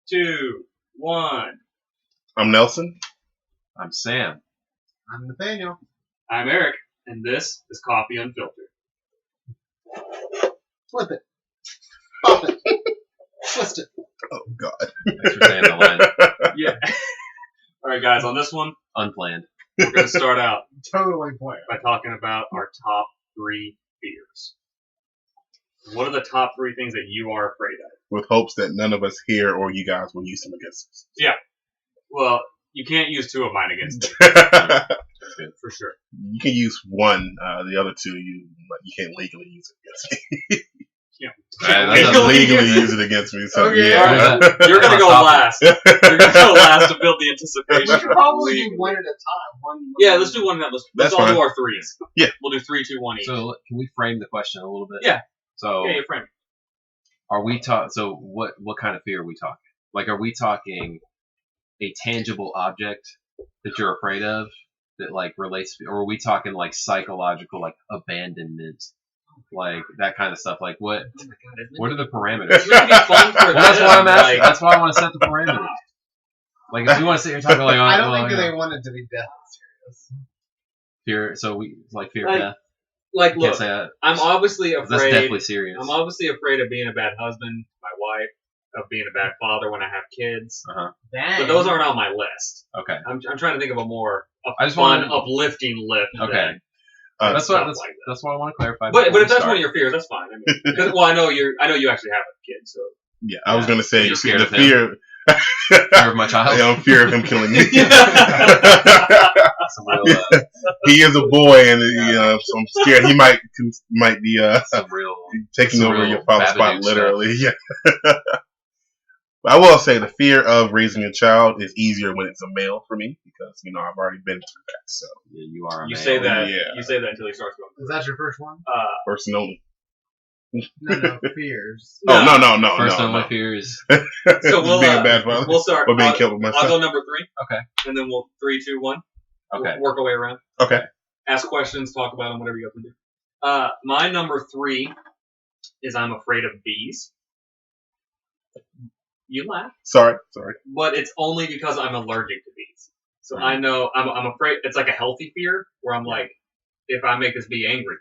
2, 1. I'm Nelson. I'm Sam. I'm Nathaniel. I'm Eric, and this is Coffee Unfiltered. Flip it. Pop it. Twist it. Oh, God. Thanks for saying the line. Yeah. All right, guys, on this one, Unplanned. we're going to start out Totally planned. by talking about our top 3 fears. What are the top 3 things that you are afraid of? With hopes that none of us here or you guys will use them against us. Yeah. Well, you can't use 2 of mine against me, for sure. You can use one. The other 2, you can't legally use it against me. That's You legally use it against me. So Okay, yeah. all right. You're going to go last. You're going to go last to build the We anticipation. should probably do one at a time. Yeah, let's do one now. Let's That's all fine. do our 3s. Yeah. We'll do 3, 2, 1 each. So can we frame the question a little bit? Yeah. So Yeah, your friend. are we So what kind of fear are we talking? Like, are we talking a tangible object that you're afraid of that like relates, or are we talking like psychological, like abandonment, like that kind of stuff? Like what? Oh my God, isn't What it? are the parameters? It's going to be fun for Well, that's why I'm asking. Like, That's why I want to set the parameters. Like, if you want to sit here and talk about like, I don't well, think you know, they want it to be death serious. fear. So we like fear Like, of death. like, Can't look, say that. I'm obviously 'Cause that's afraid. definitely serious. I'm obviously afraid of being a bad husband, to my wife, of being a bad father when I have kids. Dang. But those aren't on my list. Okay. I'm trying to think of a more I just fun, wanna- uplifting list. Okay. than That's stuff what. like that. That's what I want to clarify. But before if we that's start. one of your fears, that's fine. I mean, 'cause- well, I know you actually have a kid, so Yeah, I was gonna say You're scared the of him? fear. Fear of my child. I'm fear of him killing me. Some real, He is a boy, and so I'm scared he might be some real. taking some over real your father's spot, Babadook literally. Yeah. But I will say the fear of raising a child is easier when it's a male for me because I've already been through that. So Yeah, you are. A you male. say that. Yeah. You say that until he starts going. Is that your first one? first and only. No, fears. Oh no! First no, of no. my fears. So we'll being a bad father we'll start. or being killed by my I'll son. go number 3. Okay. And then we'll 3, 2, 1. Okay. We'll work our way around. Okay. Ask questions, talk about them, whatever you have to do. My number 3 is I'm afraid of bees. You laugh, Sorry. but it's only because I'm allergic to bees. So I know I'm afraid. It's like a healthy fear where I'm like, if I make this bee angry,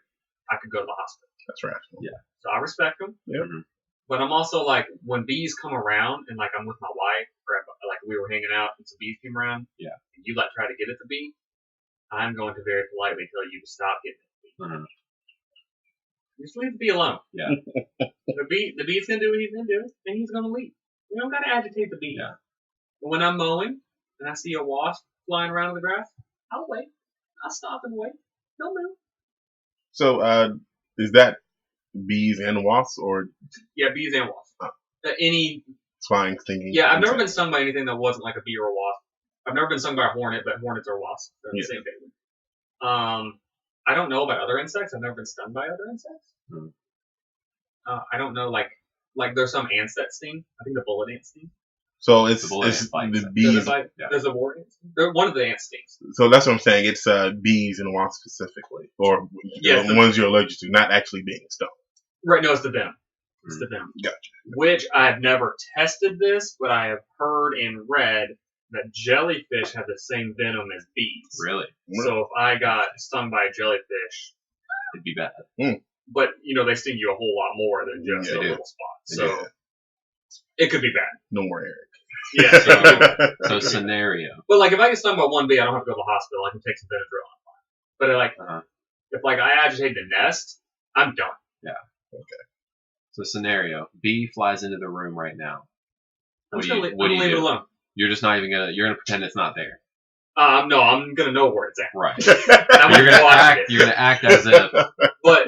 I could go to the hospital. That's rational. Yeah. So I respect them. Yep. But I'm also like, when bees come around and like I'm with my wife, or like we were hanging out and some bees came around, Yeah. and you like try to get at the bee, I'm going to very politely tell you to stop getting at the bee. Mhm. Just leave the bee alone. Yeah. The bee's gonna do what he's gonna do, and he's gonna leave. We don't gotta agitate the bee. Yeah. But when I'm mowing and I see a wasp flying around in the grass, I'll wait. I'll stop and wait. He'll move. So is that bees and wasps or Yeah, bees and wasps. Any flying, stinging? Yeah, I've never been stung by anything that wasn't like a bee or a wasp. I've never been stung by a hornet, but hornets are wasps. They're the same family. I don't know about other insects. I've never been stung by other insects. I don't know, like there's some ants that sting. I think the bullet ants sting. So it's The bullet ant bites the them. bees. There's a war ant. One of the ants stings. So that's what I'm saying. It's bees and wasps specifically, or Yes, the ones you're allergic to, not actually being stung. Right, no, it's the venom. It's the venom. Gotcha. Which I've never tested this, but I have heard and read that jellyfish have the same venom as bees. Really? So if I got stung by a jellyfish, It'd be bad. but they sting you a whole lot more than just Yeah, a they do. little spot. So Yeah. it could be bad. No more Eric. Yeah. So it could be bad. So scenario. But like if I get stung by one bee, I don't have to go to the hospital. I can take some Benadryl. I'm fine. But like if like I agitate the nest, I'm done. So scenario. B flies into the room right now. I'm What just do gonna, you- what do you leave it do? alone. You're just not even gonna. You're gonna pretend it's not there. No, I'm gonna know where it's at. Right. I'm You're gonna watch act. it. You're gonna act as if. But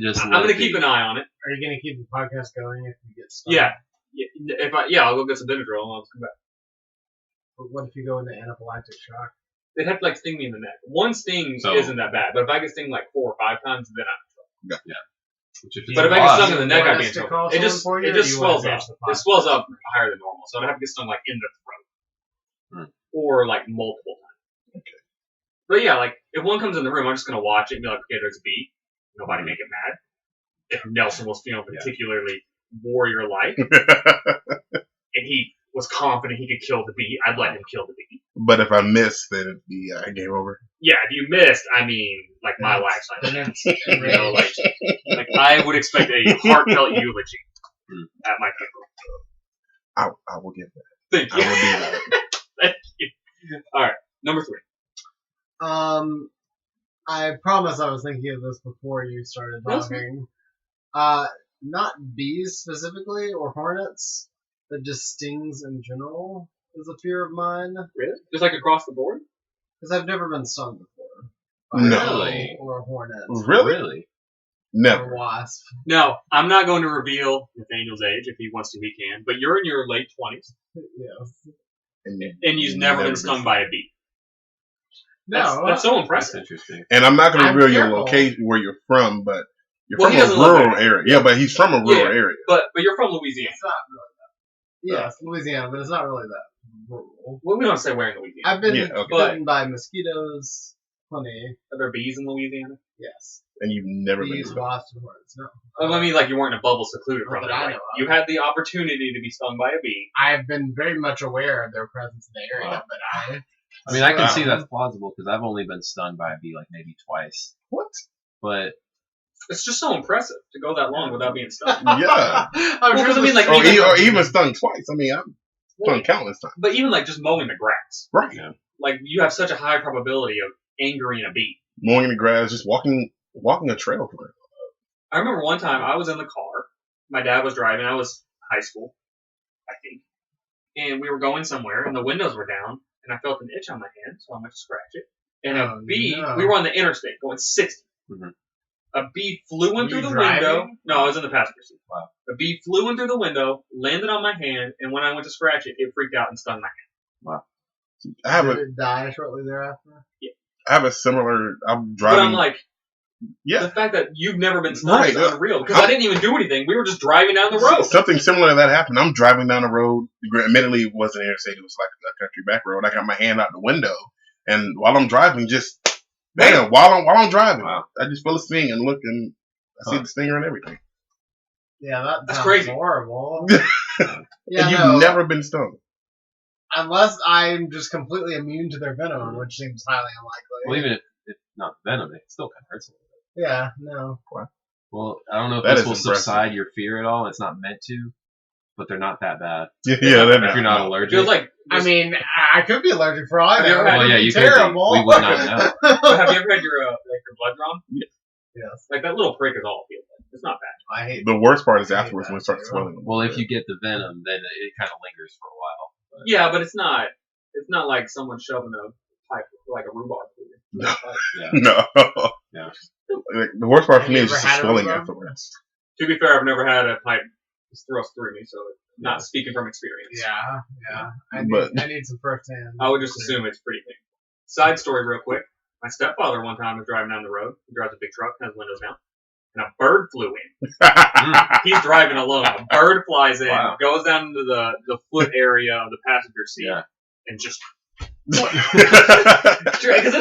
Just I'm let gonna it keep be. an eye on it. Are you going to keep the podcast going if you get stung? Yeah. I'll go get some Benadryl and I'll come back. But what if you go into anaphylactic shock? They'd have to like sting me in the neck. One sting So- isn't that bad, but if I get stung like 4 or 5 times, then Which if it's But if I a get wasp, stung in the neck, want I'd be us in to trouble. call It just someone for you, or do you swells wanna up. finish the It podcast? swells up higher than normal, so I'd have to get stung like in the throat, or like multiple times. Okay. But yeah, like if one comes in the room, I'm just gonna watch it and be like, okay, there's a bee. Nobody make it mad. If Nelson was feeling particularly warrior-like, and he was confident he could kill the bee, I'd let him kill the bee. But if I miss, then it'd be game over. Yeah, if you missed, I mean, like my life's on it. You know, like I would expect a heartfelt eulogy at my funeral. I will give that. Thank you. I will do that. Thank you. All right, number 3. I promise I was thinking of this before you started talking. Not bees specifically or hornets, but just stings in general is a fear of mine. Really? Just like across the board? Because I've never been stung before. Really? Or a hornet. Really? Never. Or a wasp. No, I'm not going to reveal Nathaniel's age. If he wants to, he can. But you're in your late 20s. Yes. And you've never been stung by a bee. No. That's so That's impressive. interesting. And I'm not going to I'm reveal your careful. location, where you're from, but you're Well, from he a doesn't live rural there. area. Yeah, but he's from a rural Yeah. area. But you're from Louisiana. It's not really that. Yes, Louisiana, but it's not really that rural. Well, we don't say where in Louisiana. I've been Yeah, okay. bitten by mosquitoes, plenty. Are there bees in Louisiana? Yes. And you've never been. Bees, wasps, and hornets. No. I mean, like you weren't in a bubble secluded Not from it. that I Like, know of. you had the opportunity to be stung by a bee. I've been very much aware of their presence in the area, Wow. but I mean, I can Wow. see that's plausible because I've only been stung by a bee like maybe twice. What? But It's just so impressive to go that long without being stung. Yeah. I'm Well, 'cause I mean, like, Or even stung twice. I mean, I'm stung countless times. But even like just mowing the grass, Right. Yeah. like you have such a high probability of angering a bee. Mowing in the grass, just walking a trail for it. I remember one time I was in the car. My dad was driving. I was high school, I think, and we were going somewhere, and the windows were down, and I felt an itch on my hand, so I went to scratch it. And a Oh, bee. no. We were on the interstate going 60. Mhm. A bee flew in Were through you the driving? window. No, I was in the passenger seat. Wow. A bee flew in through the window, landed on my hand, and when I went to scratch it, it freaked out and stung my hand. I have did a it die shortly thereafter? similar. I'm But driving. I'm like, Yeah. the fact that you've never been stung Right. is unreal because I didn't even do anything. We were just driving down the road. Something similar to that happened. I'm driving down the road. Admittedly, it wasn't interstate. It was like a country back road. I got my hand out the window, and while I'm driving, just bam, while I'm driving, Wow. I just feel a sting and look, and I see Huh. the stinger and everything. Yeah, That's sounds crazy. horrible. And Yeah, you've no, never been stung. unless I'm just completely immune to their venom, which seems highly unlikely. well, even if not venom, it still kind of hurts a little bit. Yeah, no. Well, I don't know if That this is will impressive. subside your fear at all. It's not meant to, but they're not that bad. Yeah, If you're not It allergic. feels like. I mean, I could be allergic for all I Have you know. ever had- It would Well, yeah, be you could be. terrible. We would not know. have you ever had your blood drawn? Yes, Like that little prick is all it feels like. It's not bad. I hate. The worst part is I hate afterwards that when it starts too. swelling. Well, if you get the venom, then it kind of lingers for a while. But Yeah, but it's not. It's not like someone shoving a pipe like a rhubarb through you. No. yeah. No. Yeah. Like, the worst part Have for me you is ever just the had a swelling rhubarb? afterwards. To be fair, I've never had a pipe thrust through me, so not speaking from experience. Yeah. But- I need some firsthand. I would just assume it's pretty big. Side story, real quick. My stepfather one time was driving down the road. He drives a big truck, has windows down, and a bird flew in. He's driving alone. A bird flies in, Wow. goes down into the foot area of the passenger seat, Yeah. and just because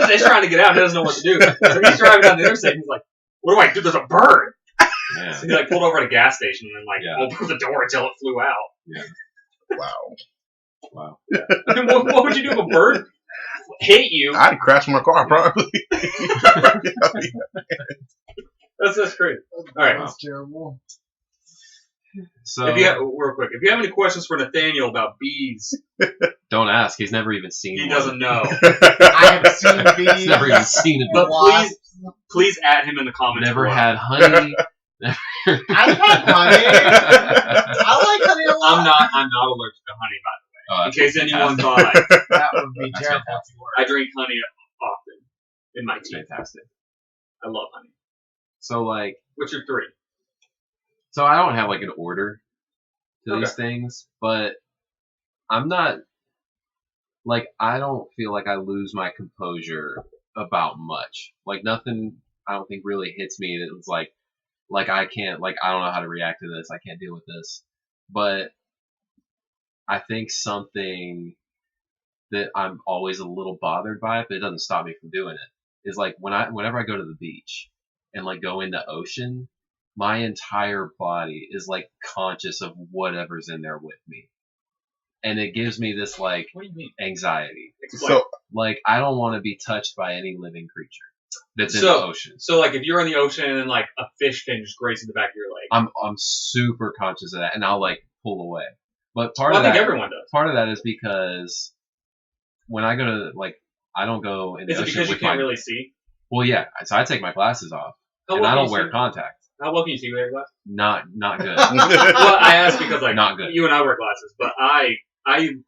it's trying to get out, he doesn't know what to do. So he's driving down the interstate, and he's like, "What do I do? There's a bird." Yeah. So he like pulled over at a gas station and like Yeah. opened the door until it flew out. Wow. Wow. I mean, what would you do if a bird hit you? I'd crash my car probably. That's crazy. All right. That's terrible. So If you have, real quick, if you have any questions for Nathaniel about bees, don't ask. He's never even seen he one. doesn't know. I have seen bees. He's never even seen it. But wasps. please add him in the comments. Never below. had honey. I've had honey. I like honey a lot. I'm not allergic to honey, by Oh, the way. In that's case anyone fantastic. thought That would be That's terrible. fantastic. I drink honey often in my That's tea. fantastic. I love honey. So like, What's your 3? so I don't have like an order to Okay. these things, but I'm not like I don't feel like I lose my composure about much. Like nothing I don't think really hits me that was like I can't like I don't know how to react to this. I can't deal with this. But I think something that I'm always a little bothered by, but it doesn't stop me from doing it, is like whenever I go to the beach and like go in the ocean, my entire body is like conscious of whatever's in there with me. and it gives me this like What do you mean? anxiety. Explain. So Like I don't want to be touched by any living creature that's in the So- ocean. So like if you're in the ocean and like a fish fin just grazes the back of your leg. I'm super conscious of that, and I'll like pull away. But Well, I think everyone does. part of that is because when I go to like I don't go in the Is it ocean because you with can't my really see? well yeah, so I take my glasses off How and well I can don't you wear see? contacts. How well can you see with your glasses? Not good. Well, I asked because like Not good. you and I wear glasses, but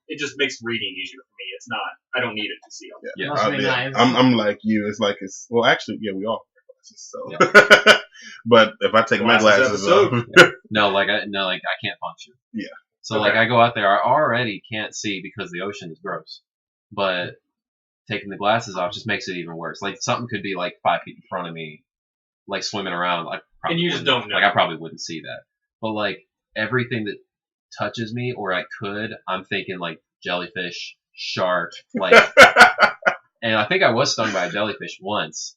it just makes reading easier for me. It's not. I don't need it to see all. Yeah. Must be nice. I'm like you. It's like well, actually, yeah, we all wear glasses. So, but if I take my Glasses glasses episode. off, No, like I can't function. Yeah. So Okay. like I go out there, I already can't see because the ocean is gross. But taking the glasses off just makes it even worse. Like something could be like 5 feet in front of me, like swimming around. And you just don't know. Like I probably wouldn't see that. But like everything that touches me, or I could, I'm thinking like jellyfish, shark, like. And I think I was stung by a jellyfish once,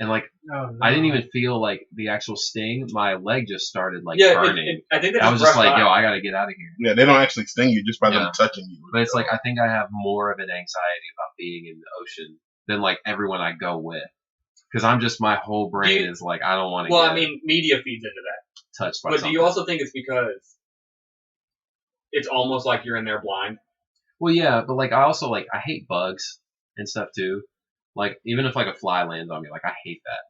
and like Oh, no. I didn't even feel like the actual sting. My leg just started like Yeah, burning. I think that I was just brushed like, by. yo, I gotta get out of here. yeah, they don't actually sting you just by Yeah. them touching you. But it's like I think I have more of an anxiety about being in the ocean than like everyone I go with, because I'm just my whole brain is like I don't want to. Well, get I mean, media feeds into that. touched by. But something. do you also think it's because it's almost like you're in there blind? Well, yeah, but like I also like I hate bugs and stuff too. Like even if like a fly lands on me, like I hate that.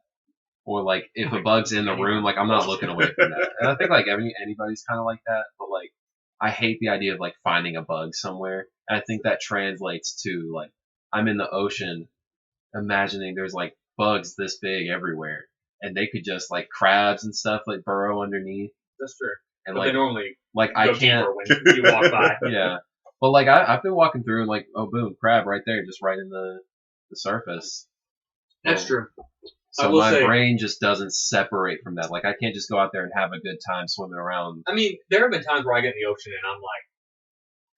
Or like if a bug's in the room, like I'm not looking away from that. And I think like anybody's kind of like that. But like I hate the idea of like finding a bug somewhere. And I think that translates to like I'm in the ocean, imagining there's like bugs this big everywhere, and they could just like crabs and stuff like burrow underneath. That's true. And But like they normally like go I can't. deeper when you walk by. Yeah. But like I've been walking through and like oh boom crab right there just right in the surface. That's So- true. I So will my say- brain just doesn't separate from that. Like I can't just go out there and have a good time swimming around. I mean, there have been times where I get in the ocean and I'm like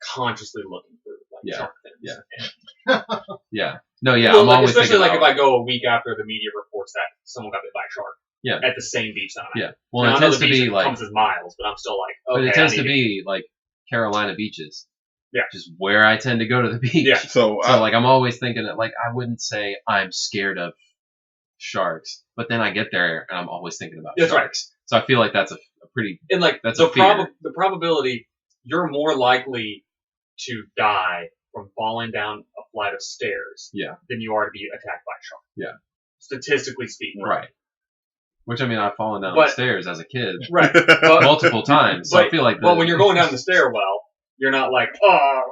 consciously looking for like Yeah, shark fins. yeah. Yeah. No, yeah. Well, I'm like, always especially thinking like if about, I go a week after the media reports that someone got bit by a shark. Yeah. At the same beach that I'm at. yeah. Well, Now, it I know tends the to beach be like, encompasses miles, but I'm still like, okay, but it tends I to need be like Carolina beaches. Yeah. Just where I tend to go to the beach. Yeah. So, So like I'm always thinking that like I wouldn't say I'm scared of sharks, but then I get there and I'm always thinking about That's right. sharks. So I feel like that's a pretty And like That's the a fear. the probability you're more likely to die from falling down a flight of stairs Yeah. than you are to be attacked by a shark. Yeah. Statistically speaking. right. Which I mean I've fallen down But- the stairs as a kid Right. But, multiple times. So I but- feel like but when you're going down the stairwell, you're not like,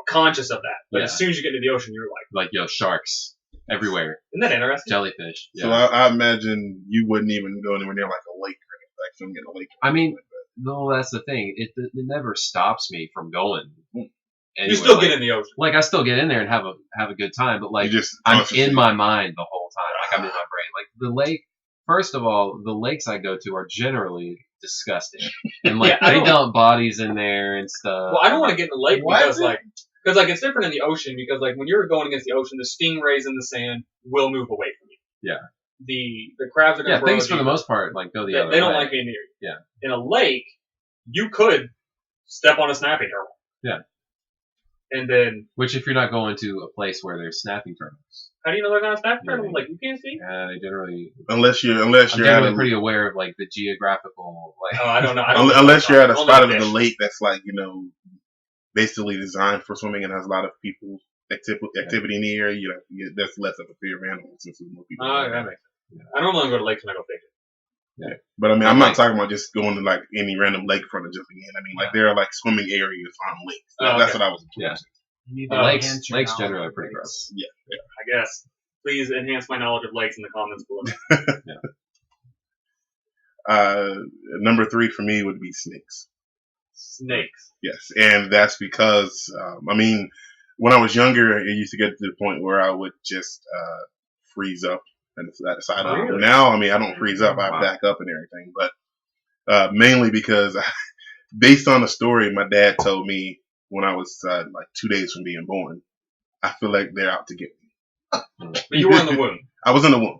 conscious of that. But Yeah. as soon as you get into the ocean, you're like, yo sharks everywhere, isn't that interesting? jellyfish. so Yeah. I imagine you wouldn't even go anywhere near like a lake or anything, like swimming in a lake. I mean, no, that's the thing. It never stops me from going. You Anywhere. still like, get in the ocean. like I still get in there and have a good time, but like you just I'm consciously- in my mind the whole time. Like I'm in my brain. Like the lake. First of all, the lakes I go to are generally disgusting, and like Yeah, I they don't- dump bodies in there and stuff. Well, I don't want to get in the lake What? because like it's different in the ocean because like when you're going against the ocean, the stingrays in the sand will move away from you. Yeah. The crabs are going Yeah, to things for the most part like go the other way. they don't like being near you. Yeah. In a lake, you could step on a snapping turtle. Yeah. And then Which if you're not going to a place where there's snapping turtles, how do you know they're not a snapping turtle? Yeah. Like you can't see. they generally. unless you're I'm at generally a, pretty aware of like the geographical like. Oh, I don't know. I don't know. unless you're at a Only spot of fish. the lake that's like basically designed for swimming and has a lot of people activity in the area. That's less of a fear of animals since there's more people. Oh, that makes sense. I normally go to lakes when I go fishing. But I mean, But I'm like- not talking about just going to like any random lakefront and jumping in. I mean, like there are like swimming areas on lakes. Oh, That's okay. what I was. Yeah. You need Oh, to lakes enhance your knowledge generally are of pretty lakes. gross. I guess. Please enhance my knowledge of lakes in the comments below. Number 3 for me would be snakes. Snakes. Yes, and that's because I mean, when I was younger, it used to get to the point where I would just freeze up and that side of it. Really? Now, I mean, I don't freeze up; I Wow. back up and everything. But mainly because, based on a story my dad told me when I was like 2 days from being born, I feel like they're out to get me. But you were in the womb. I was in the womb.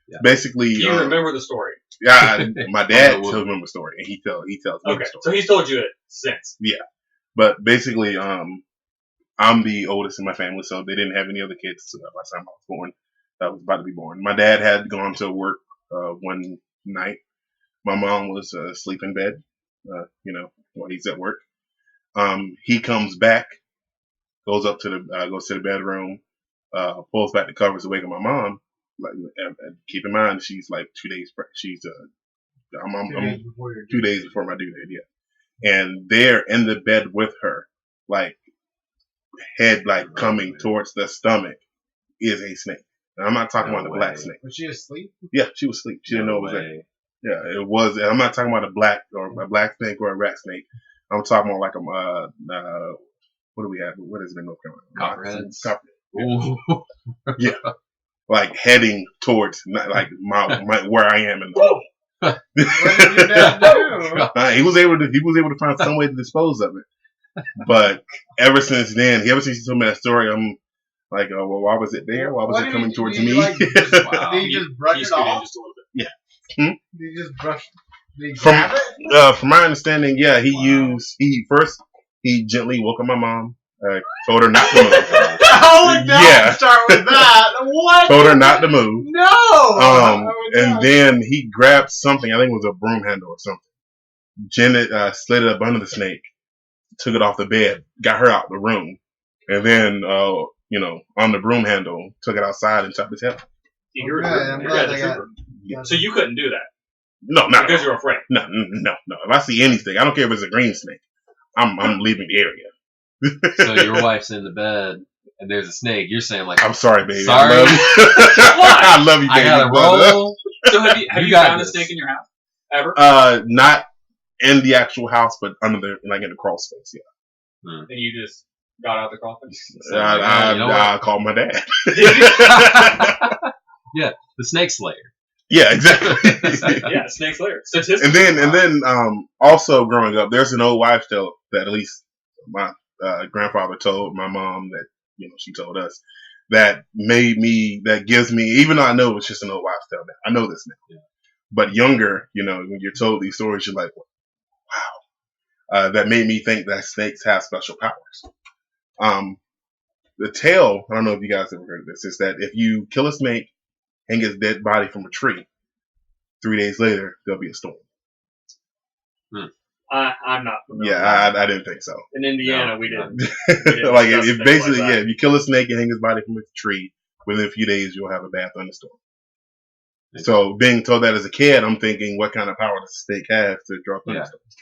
Yeah. Basically, Do you remember the story? yeah, my dad In the womb. tells me the story, and he tells me Okay. the story. So he's told you it since. But basically, I'm the oldest in my family, so they didn't have any other kids by the time I was born. I was about to be born. My dad had gone to work one night. My mom was asleep in bed, while he's at work. He comes back, goes to the bedroom, pulls back the covers to wake up my mom. Like, and keep in mind, she's like 2 days. She's I'm 2 days before my due date. Yeah, and they're in the bed with her, like head like coming towards the stomach, is a snake. And I'm not talking about the black snake. Was she asleep? Yeah, she was asleep. She didn't know it was there. Yeah, it was. I'm not talking about a black snake or a rat snake. I'm talking about like what do we have? What is it in North Carolina? Copperheads. Yeah, like heading towards like my where I am in the. What did your dad do? He was able to find some way to dispose of it. But ever since then, ever since he told me that story, I'm like, well, why was it there? Why was it coming towards me? Like, did he just brush it off? Just a little bit. Yeah. Did he just brush? Did he grab it? From my understanding, yeah, he gently woke up my mom, told her not to move. Oh, don't start with that. What? Told her not to move. No. And then he grabbed something. I think it was a broom handle or something. Janet slid it up under the snake, took it off the bed, got her out the room, and then on the broom handle, took it outside and chopped his head off. So you couldn't do that? No, not because you're afraid. No. If I see anything, I don't care if it's a green snake. I'm leaving the area. So your wife's in the bed and there's a snake. You're saying like, I'm sorry, baby. Sorry. I love you. I love you, baby. I gotta roll. So have you found a snake in your house ever? Not in the actual house, but under in the crawl space. Yeah. And you just got out the crawl space? I called my dad. Yeah, the snake slayer. Yeah, exactly. Yeah, snake slayer. And then also growing up, there's an old wives' tale that at least my grandfather told my mom that she told us that gives me, even though I know it's just an old wives' tale now, I know this now. Yeah. But younger, when you're told these stories, you're like, wow. That made me think that snakes have special powers. The tale, I don't know if you guys ever heard of this, is that if you kill a snake, hang its dead body from a tree, 3 days later, there'll be a storm. I'm not familiar. Yeah, I didn't think so. In Indiana, we didn't. Like, if basically, if you kill a snake and hang its body from a tree, within a few days, you'll have a bad thunderstorm. So, being told that as a kid, I'm thinking, what kind of power does a snake have to draw thunderstorms?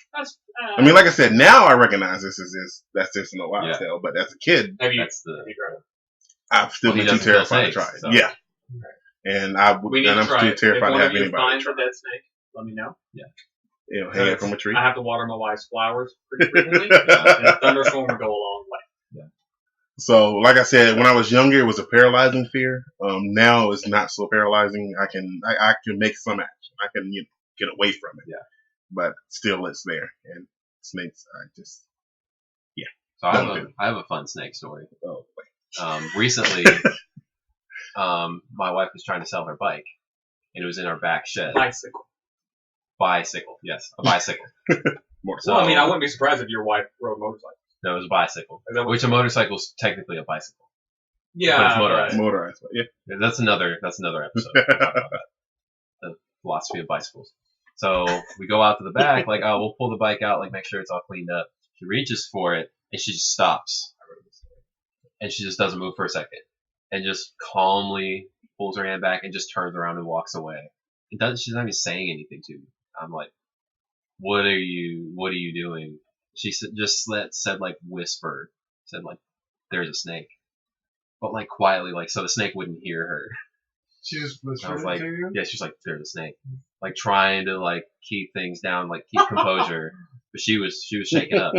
I mean, like I said, now I recognize that's just an old wives' tale, but as a kid, have you tried it? I've still been too terrified to try it. So. Yeah. And I'm too terrified to have anybody. If find a dead snake, let me know. Yeah. Hang it from a tree. I have to water my wife's flowers pretty frequently, and a thunderstorm would go a long way. Yeah. So, like I said, when I was younger, it was a paralyzing fear. Now it's not so paralyzing. I can make some action. I can get away from it. Yeah. But still, it's there. And snakes, So I have a fun snake story. Oh, Recently, my wife was trying to sell her bike, and it was in our back shed. Bicycle, yes, a bicycle. Well, I mean, I wouldn't be surprised if your wife rode a motorcycle. No, it was a bicycle. Which a motorcycle is technically a bicycle. Yeah, but it's motorized. Motorized, yeah. That's another episode. We'll talk about that. The philosophy of bicycles. So we go out to the back, like, oh, we'll pull the bike out, like, make sure it's all cleaned up. She reaches for it, and she just stops. And she just doesn't move for a second. And just calmly pulls her hand back and just turns around and walks away. She's not even saying anything to me. I'm like, what are you doing? She just said like whispered, said like, there's a snake. But like quietly, like, so the snake wouldn't hear her. She just whispered like, to you? yeah, she's like, there's a snake. Like trying to like keep things down, like keep composure. But she was shaken up.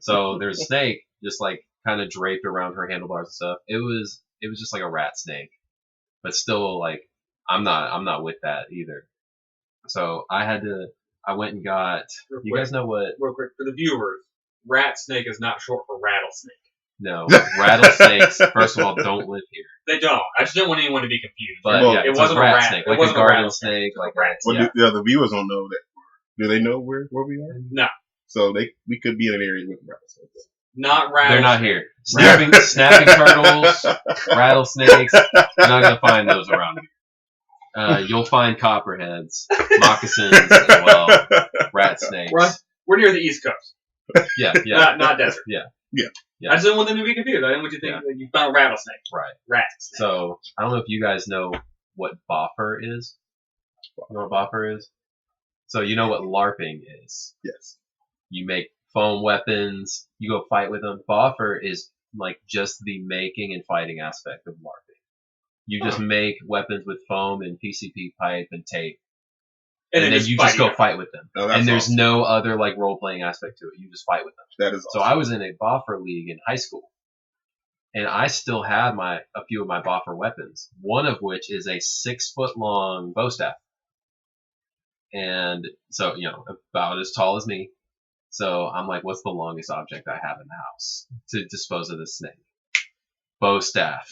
So there's a snake just like kind of draped around her handlebars and stuff. It was just like a rat snake. But still like, I'm not with that either. So I went and got, you guys know what? Real quick, for the viewers, rat snake is not short for rattlesnake. No, rattlesnakes, first of all, don't live here. They don't. I just didn't want anyone to be confused. But yeah, it wasn't a rat snake. Like a garden snake, like rats. Well, the viewers don't know that. Do they know where we are? No. So we could be in an area with rattlesnakes. Not rattlesnakes. They're not here. Snapping turtles, rattlesnakes. You're not gonna find those around here. You'll find copperheads, moccasins as well, rat snakes. We're near the East Coast. Yeah. Not desert. Yeah. I just didn't want them to be confused. I didn't want you to think that you found a rattlesnake. Right. Rat snake. So I don't know if you guys know what boffer is. You know what boffer is? So you know what LARPing is. Yes. You make foam weapons. You go fight with them. Boffer is like just the making and fighting aspect of LARPing. You just make weapons with foam and PCP pipe and tape. And then you just go fight with them. Oh, and there's awesome. no other like role playing aspect to it. You just fight with them. That is So awesome. I was in a boffer league in high school. And I still have a few of my boffer weapons. One of which is a 6-foot long bow staff. And so, about as tall as me. So I'm like, what's the longest object I have in the house to dispose of this snake? Bow staff.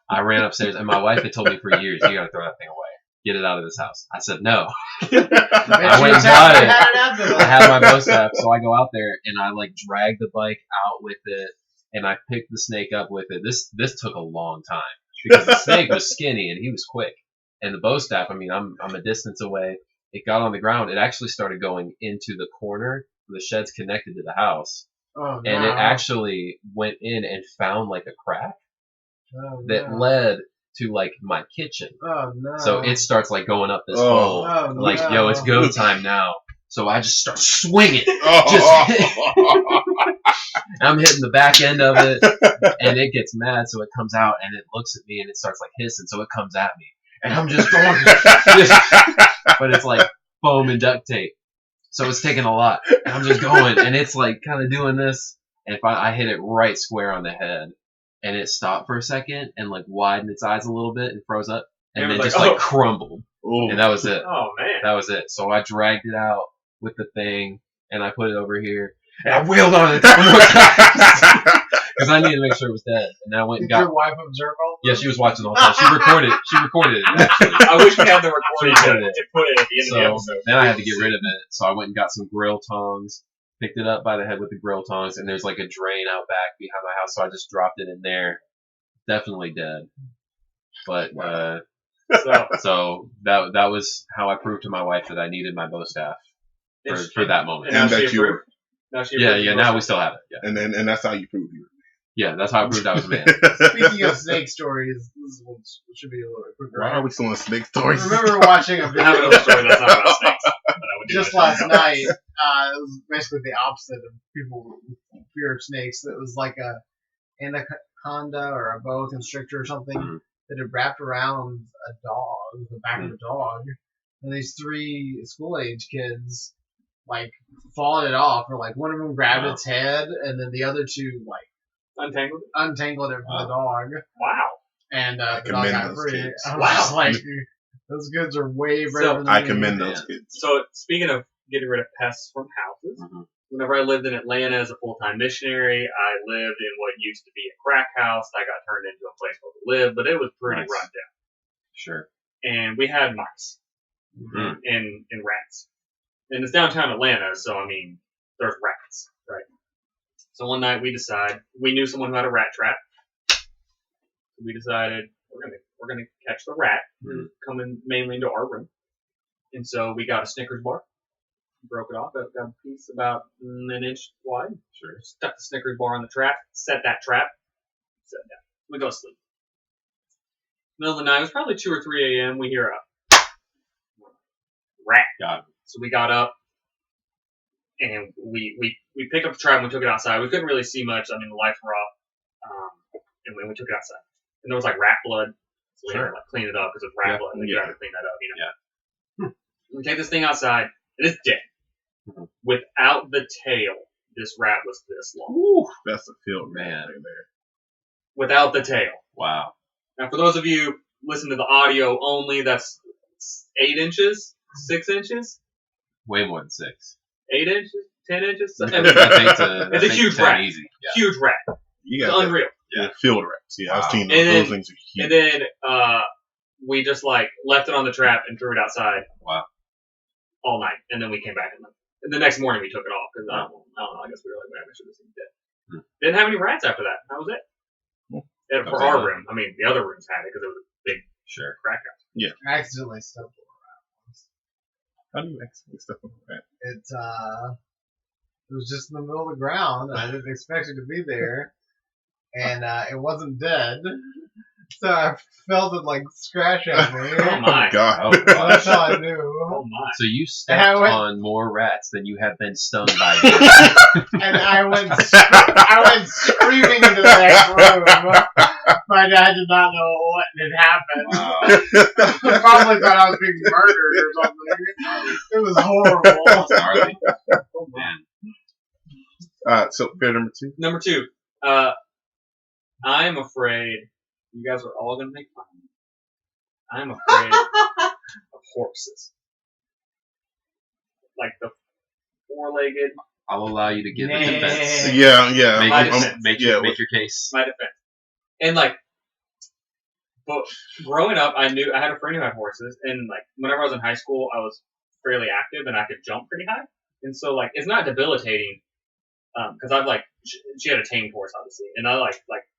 I ran upstairs, and my wife had told me for years, you gotta throw that thing away. Get it out of this house. I said, no. I went and bought it. I have my bow staff, so I go out there, and I like drag the bike out with it, and I pick the snake up with it. This took a long time, because the snake was skinny, and he was quick. And the bow staff, I mean, I'm a distance away. It got on the ground. It actually started going into the corner. The shed's connected to the house. Oh, no. And it actually went in and found like a crack that no. led to like my kitchen. Oh, no. So it starts like going up this hole. Oh, Like, no. yo, it's go time now. So I just start swinging. I'm hitting the back end of it, and it gets mad, so it comes out, and it looks at me, and it starts like hissing, so it comes at me. And I'm just going, but it's like foam and duct tape. So it's taking a lot. And I'm just going, and it's like kind of doing this. And if I hit it right square on the head, and it stopped for a second, and like widened its eyes a little bit and froze up, and then just like crumbled. Ooh. And that was it. Oh, man. That was it. So I dragged it out with the thing, and I put it over here, and I wheeled on it one more time. Because I needed to make sure it was dead. And I went and Did got... your wife observe all Yeah, she was watching the whole time. She recorded it, actually. I wish we had the recording to put it at the end of the So episode. then I had to get rid of it. So I went and got some grill tongs, picked it up by the head with the grill tongs, and there's like a drain out back behind my house, so I just dropped it in there. Definitely dead. But so that was how I proved to my wife that I needed my bow staff for that moment. And that you were. Now we still have it. Yeah. And that's how you proved you. Yeah, that's how I proved I was a man. Speaking of snake stories, this one should be a little quicker. Why are we still on snake stories? I remember watching a I have video another story that's not about snakes. But I would do just that. last night. It was basically the opposite of people with fear of snakes. It was like a anaconda or a boa constrictor or something that had wrapped around a dog, the back of a dog, and these 3 school-age kids like fought it off, or like one of them grabbed its head, and then the other 2 like untangled it from the dog. Wow. And the dog commend got those free. kids. I was just like, those kids are way braver than I me. commend those kids. So, speaking of getting rid of pests from houses, whenever I lived in Atlanta as a full-time missionary, I lived in what used to be a crack house. I got turned into a place where we lived, but it was pretty Nice. run down. Sure. And we had mice and rats. And it's downtown Atlanta, so, I mean, there's rats, right? So one night we knew someone who had a rat trap. We decided we're gonna catch the rat coming mainly into our room. And so we got a Snickers bar, broke it off, got a piece about an inch wide. Sure. Stuck the Snickers bar on the trap, set that trap, set down. We go to sleep. Middle of the night, it was probably 2 or 3 a.m. We hear a rat. Got it. So we got up and we picked up the trap and we took it outside. We couldn't really see much. I mean, the lights were off. And we took it outside. And there was like rat blood. So we had to like clean it up because it's rat blood. And you have to clean that up, Yeah. We take this thing outside. It is dead. Without the tail, this rat was this long. Ooh, that's a field Man. right there. Without the tail. Wow. Now, for those of you listening to the audio only, that's 8 inches, 6 inches, Way more than 6. 8 inches, 10 inches. I think It's a huge 10 rat. Easy. Yeah. Huge rat. You It's got unreal. field rats. Yeah, I've seen those. And then- Those things are huge. And then we just like left it on the trap and threw it outside. Wow. All night, and then we came back and the next morning we took it off because I don't know. I guess we were like, man, we should have seen it dead. Didn't have any rats after that. That was it. And for our room. I mean, the other rooms had it because it was a big crack house. Yeah. I accidentally stepped on a rat once. How do you accidentally step on a rat? It was just in the middle of the ground. And I didn't expect it to be there. And it wasn't dead. So I felt it like scratch at me. Oh my God. Oh, That's how I knew. Oh my. So you stepped on more rats than you have been stung by them. And I went screaming into the next room. My dad did not know what had happened. Wow. Probably thought I was being murdered or something. It was horrible. Gnarly. Oh man. So fear number 2. Number 2. I'm afraid you guys are all gonna make fun of me. I'm afraid of horses. Like the 4-legged. I'll allow you to give a defense. Yeah. Make your case. My defense. And like, but growing up, I had a friend who had horses, and like whenever I was in high school, I was fairly active and I could jump pretty high, and so like it's not debilitating, because I've like she had a tamed horse obviously, and I like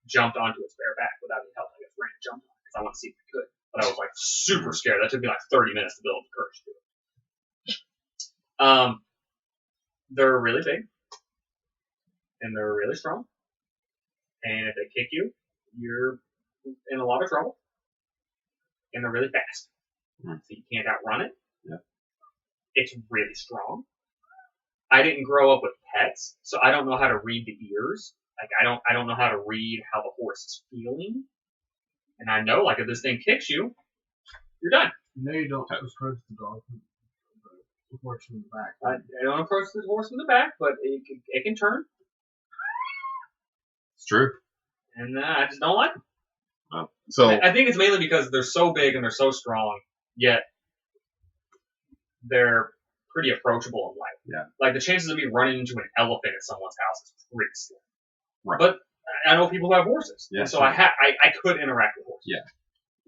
jumped onto its bare back without any help. I just ran and jumped on it because I want to see if I could, but I was like super scared. That took me like 30 minutes to build the courage to do it. They're really big, and they're really strong, and if they kick you, you're in a lot of trouble, and they're really fast, so you can't outrun it. Yeah. It's really strong. I didn't grow up with pets, so I don't know how to read the ears. Like I don't know how to read how the horse is feeling, and I know like if this thing kicks you, you're done. You know you don't approach the dog from the horse from the back. I don't approach the horse from the back, but it can turn, It's true. and I just don't like them. So I think it's mainly because they're so big and they're so strong, yet they're pretty approachable in life. Yeah. Like the chances of me running into an elephant at someone's house is pretty slim. Right. But I know people who have horses, Yeah, and so sure. I could interact with horses. Yeah.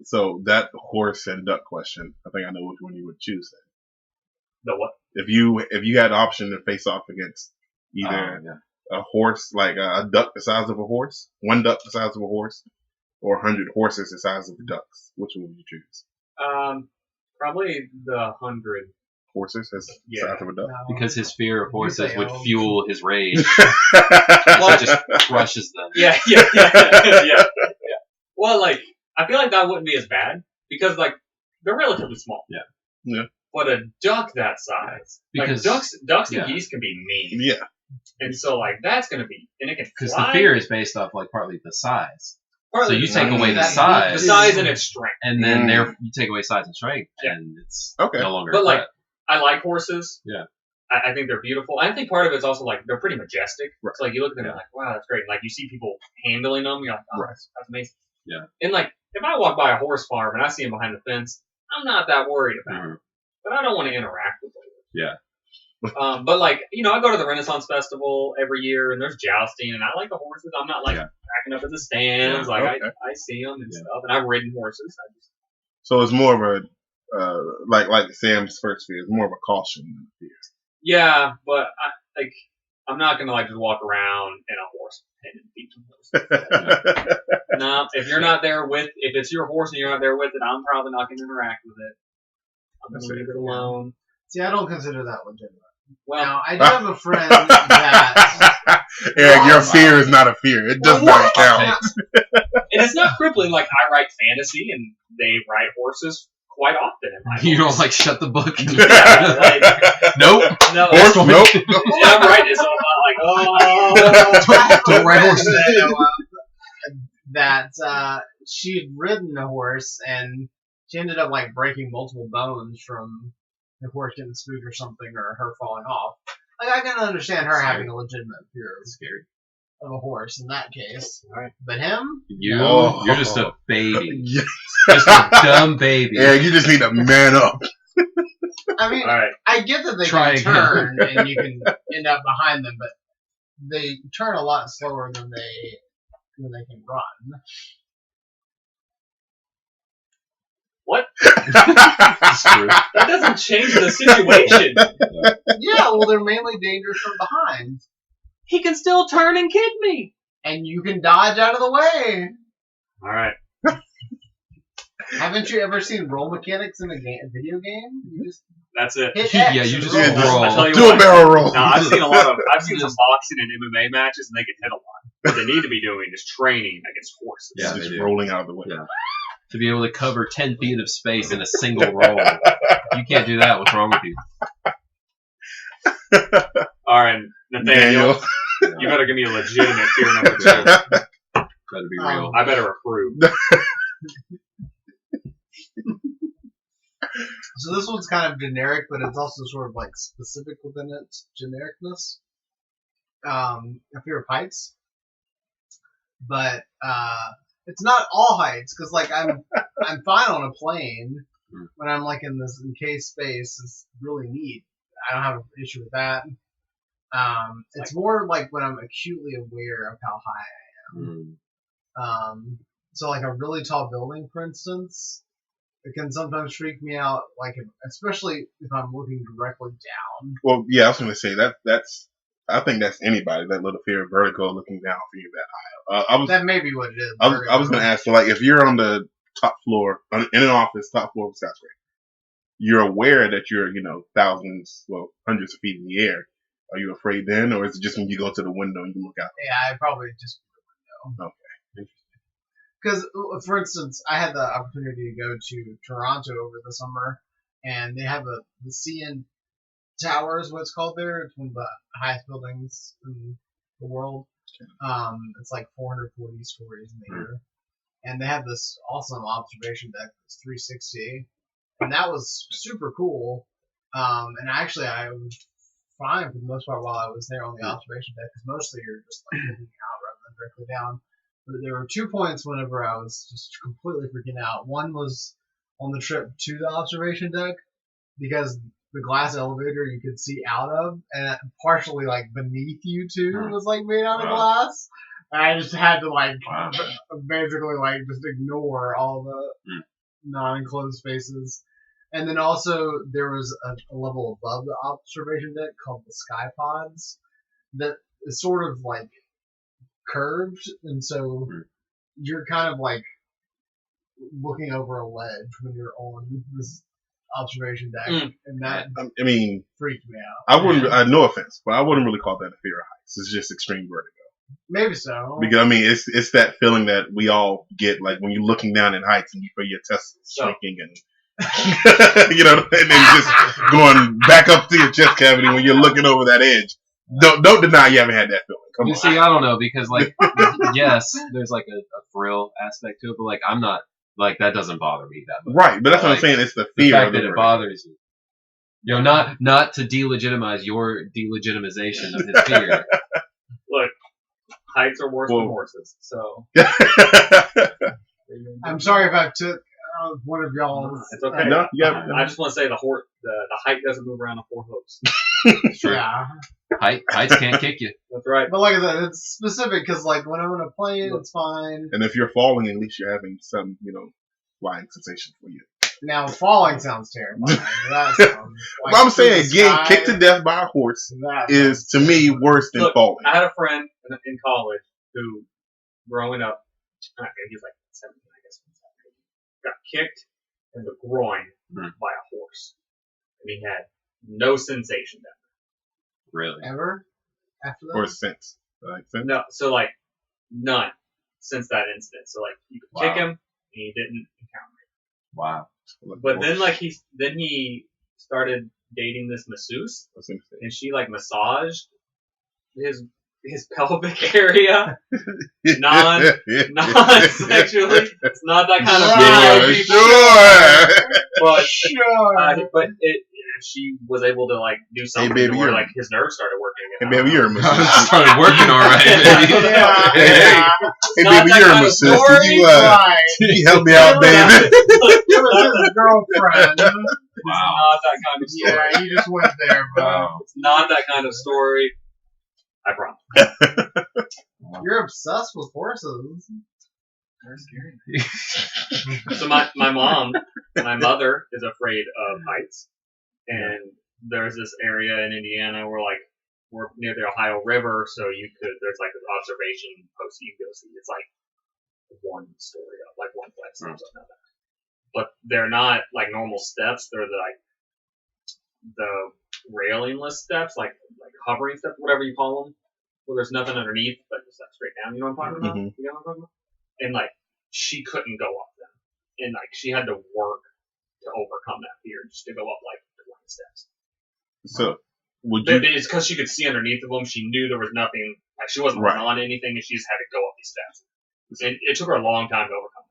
So that horse and duck question, I think I know which one you would choose then. The what? If you had the option to face off against either a horse, like a duck the size of a horse, one duck the size of a horse, or 100 horses the size of the ducks, which one would you choose? Probably the 100. Horses as the size of a duck? Because his fear of horses would elves. fuel his rage. Well, He just crushes them. Yeah. Well, like I feel like that wouldn't be as bad because like they're relatively small. Yeah. But a duck that size, Because like ducks and geese can be mean. Yeah. And so like that's gonna be, and it can Because fly. the fear is based off like partly the size. Partly So you the take size. away the The size, and its strength. and then you take away size and strength, Yeah. and it's Okay. no longer. But a like threat. I like horses. Yeah. I think they're beautiful. I think part of it's also like they're pretty majestic. Right. So like you look at them and you're like, wow, that's great. And, like you see people handling them, you're like, oh, Right. that's amazing. Yeah. And like if I walk by a horse farm and I see him behind the fence, I'm not that worried about it. But I don't want to interact with them. Yeah. But like, you know, I go to the Renaissance Festival every year and there's jousting and I like the horses. I'm not like backing up in the stands. Yeah, like okay. I see them and stuff, and I've ridden horses. So it's more of a, like Sam's first fear, it's more of a caution than a fear. Yeah, but I'm not gonna like just walk around in a horse pen and feed some horses. No, if it's your horse and you're not there with it, I'm probably not gonna interact with it. I'm gonna leave it alone. See, I don't consider that legitimate. Well, Now, I do have a friend that... Eric, your fear is not a fear. It does not count. and it's not crippling. Like I write fantasy, and they ride horses quite often in my You books. don't like shut the book. And Yeah, like, nope. no, Horse, nope. yeah, I'm writing it, so I'm not like, oh. Don't ride horses. That she had ridden a horse and she ended up like breaking multiple bones from the horse getting spooked or something, or her falling off. Like I can understand her having a legitimate fear of a horse in that case. Right. But him, You're just a baby. Yeah. Just a dumb baby. Eric, you just need to man up. I mean, All right. I get that they Try can turn and you can end up behind them, but they turn a lot slower than they can run. What? It's true. That doesn't change the situation. Yeah, well, they're mainly dangerous from behind. he can still turn and kick me. And you can dodge out of the way. All right. Haven't you ever seen roll mechanics in a video game? You just That's it. hit Yeah, X you and just roll. roll. I tell you Do a what, barrel roll. No, I've seen some boxing and MMA matches, and they can hit a lot. What they need to be doing is training against horses. Yeah, Just they do. rolling out of the way. Yeah. To be able to cover 10 feet of space in a single roll. You can't do that. What's wrong with you? All right, Nathaniel, Daniel. you better give me a legitimate fear number 2. Better be real. I better approve. So this one's kind of generic, but it's also sort of like specific within its genericness. A fear of heights, but it's not all heights because like I'm fine on a plane when I'm like in this encased space. It's really neat. I don't have an issue with that. It's more like when I'm acutely aware of how high I am. So like a really tall building, for instance, it can sometimes freak me out. Like especially if I'm looking directly down. Well, yeah, I was going to say that's. I think that's anybody, that little fear of vertigo, looking down for you that high. That may be what it is. I was going to ask, so like, if you're on the top floor, in an office, top floor of a skyscraper, you're aware that you're, thousands, well, hundreds of feet in the air. Are you afraid then, or is it just when you go to the window and you look out? Yeah, I'd probably just go to the window. Okay. Because, for instance, I had the opportunity to go to Toronto over the summer, and they have the CN Tower is what it's called there. It's one of the highest buildings in the world. It's like 440 stories in the air. And they have this awesome observation deck that's 360. And that was super cool. And actually, I was fine for the most part while I was there on the observation deck, because mostly you're just like looking out rather than directly down. But there were 2 points whenever I was just completely freaking out. One was on the trip to the observation deck, because the glass elevator you could see out of, and partially like beneath you too was like made out of glass. And I just had to like basically like just ignore all the non-enclosed spaces. And then also there was a level above the observation deck called the sky pods that is sort of like curved, and so you're kind of like looking over a ledge when you're on this observation deck, and that I mean, freaked me out. I wouldn't. No offense, but I wouldn't really call that a fear of heights. It's just extreme vertigo. Maybe so. Because I mean, it's that feeling that we all get, like when you're looking down in heights and you feel your testicles shrinking and and then just going back up to your chest cavity when you're looking over that edge. Don't deny you haven't had that feeling. Come on. See, I don't know, because like yes, there's like a thrill aspect to it, but like I'm not. Like, that doesn't bother me that much. Right, but that's what I'm saying. It's the fear. The fact of that it bothers you. Not to delegitimize your delegitimization of his fear. Look, heights are worse than horses, so. I'm sorry if I took one of y'all. It's okay. No, I just want to say the height doesn't move around on 4 hooves. True. Yeah. Heights can't kick you. That's right. But like I said, it's specific because like when I'm on a plane, it's fine. And if you're falling, at least you're having some, flying sensation for you. Now falling sounds terrifying. That sounds like I'm saying getting kicked to death by a horse is to me worse than falling. I had a friend in college who, growing up, he was like 17, I guess, got kicked in the groin by a horse, and he had no sensation then. Really? Ever? After that? Or since. No, so like none since that incident. So like you could kick him and he didn't encounter it. Wow. But then like he started dating this masseuse, and she like massaged his pelvic area, non-sexually. It's not that kind of video. Sure. But she was able to like do something where like his nerves started working. Hey baby, you're a masseuse. Started working all right. Hey baby, you're a masseuse. Can you help me out, baby? It was his girlfriend. Wow. It's not that kind of story. Yeah, you just went there, bro. It's not that kind of story. I promise. You're obsessed with horses. They're scary. So my mother is afraid of heights, and there's this area in Indiana where like we're near the Ohio River, so there's like this observation post you can go see. It's like one story up, like one flight of steps up, not that. But they're not like normal steps. They're the railingless steps, like hovering steps, whatever you call them, where there's nothing underneath, but just like straight down. You know what I'm talking about? Mhm. You know what I'm talking about? And like she couldn't go up them, and like she had to work to overcome that fear just to go up like 20 steps. So would you? It's because she could see underneath of them. She knew there was nothing. Like she wasn't Right. on anything, and she just had to go up these steps. And it took her a long time to overcome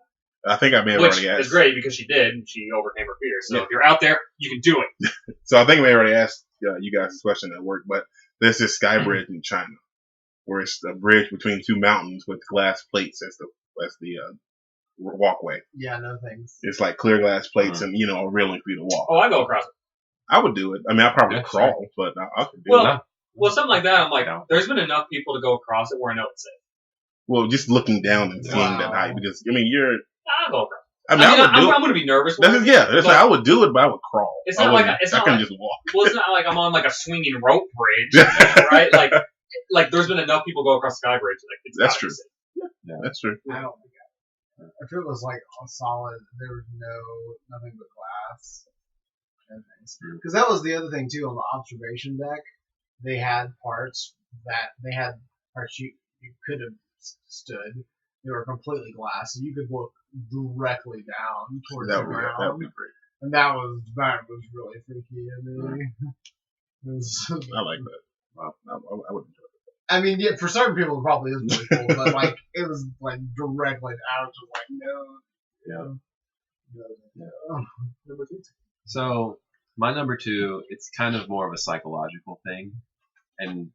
that. I think I may have Which already asked. is great because she did, and she overcame her fear. So Yeah. if you're out there, you can do it. So I think I may have already asked you guys this question at work, but there's this sky bridge in China, where it's a bridge between two mountains with glass plates as the walkway. Yeah, no thanks. It's like clear glass plates and a railing for you to walk. Oh, I go across it. I would do it. I mean, I'd probably Yeah, crawl, but I could do it. Well, something like that. I'm like, No. there's been enough people to go across it where I know it's safe. Well, just looking down and seeing that height, because I mean, I'll go across. I mean, I would do I'm going to be nervous. it. That's I would do it, but I would crawl. It's not like I couldn't just walk. Well, it's not like I'm on like a swinging rope bridge, right? Like there's been enough people go across the sky bridge. Like it's That's gotta be true. safe. Yeah, that's true. I don't think if it was like a solid, there was nothing but glass and things. Because that was the other thing too on the observation deck. They had parts you could have stood. They were completely glass, so you could look directly down towards the ground. That would be great. And that was really freaky. I mean, I like that. I would enjoy it. I mean, yeah, for certain people, it probably is really cool, but like it was like directly. I was just like, no. Number two. So my number two, it's kind of more of a psychological thing, and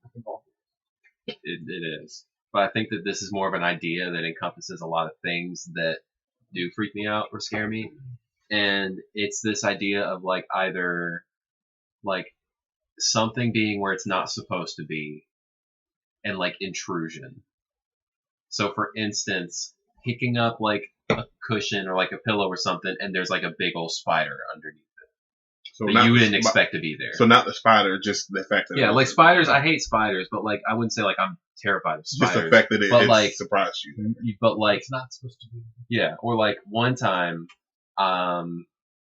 it is. But I think that this is more of an idea that encompasses a lot of things that do freak me out or scare me. And it's this idea of like either like something being where it's not supposed to be and like intrusion. So for instance, picking up like a cushion or like a pillow or something and there's like a big old spider underneath it. So That you didn't expect to be there. So not the spider, just the fact that like spiders, I hate spiders, but like I wouldn't say like I'm terrified of spiders. just the fact that but, it like, surprised you. But like It's not supposed to be. yeah, or like one time,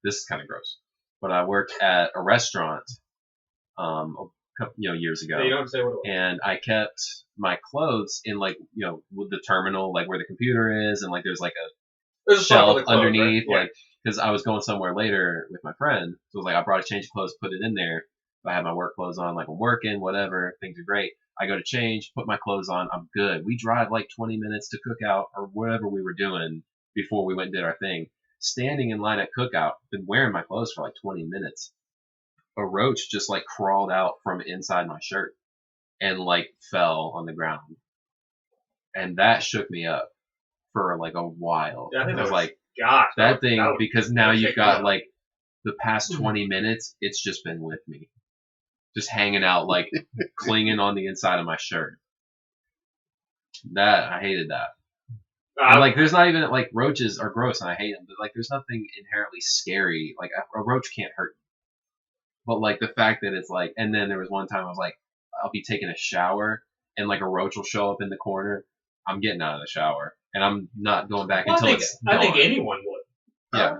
this is kind of gross, but I worked at a restaurant, a couple, years ago, Yeah, you don't have to say what it was. and I kept my clothes in like, with the terminal, like where the computer is, and like there's like a There's a spot for shelf the clothes, underneath, right? like, because I was going somewhere later with my friend, so it was like I brought a change of clothes, put it in there. I had my work clothes on, like I'm working, whatever, things are great. I go to change, put my clothes on, I'm good. We drive like 20 minutes to Cookout or whatever we were doing before we went and did our thing. Standing in line at Cookout, been wearing my clothes for like 20 minutes. A roach just like crawled out from inside my shirt and like fell on the ground. And that shook me up for like a while. Yeah, I think I was that was- like, Gosh, that thing, would- because now would you've shake me got up. like the past 20 minutes, it's just been with me. Just hanging out, like clinging on the inside of my shirt. I hated that. And, like, there's not even, like, roaches are gross and I hate them, but like, there's nothing inherently scary. Like, a roach can't hurt me. But like, the fact that it's like, and then there was one time I was like, I'll be taking a shower and like a roach will show up in the corner. I'm getting out of the shower and I'm not going back Well, until it's I think gone. anyone would. Yeah.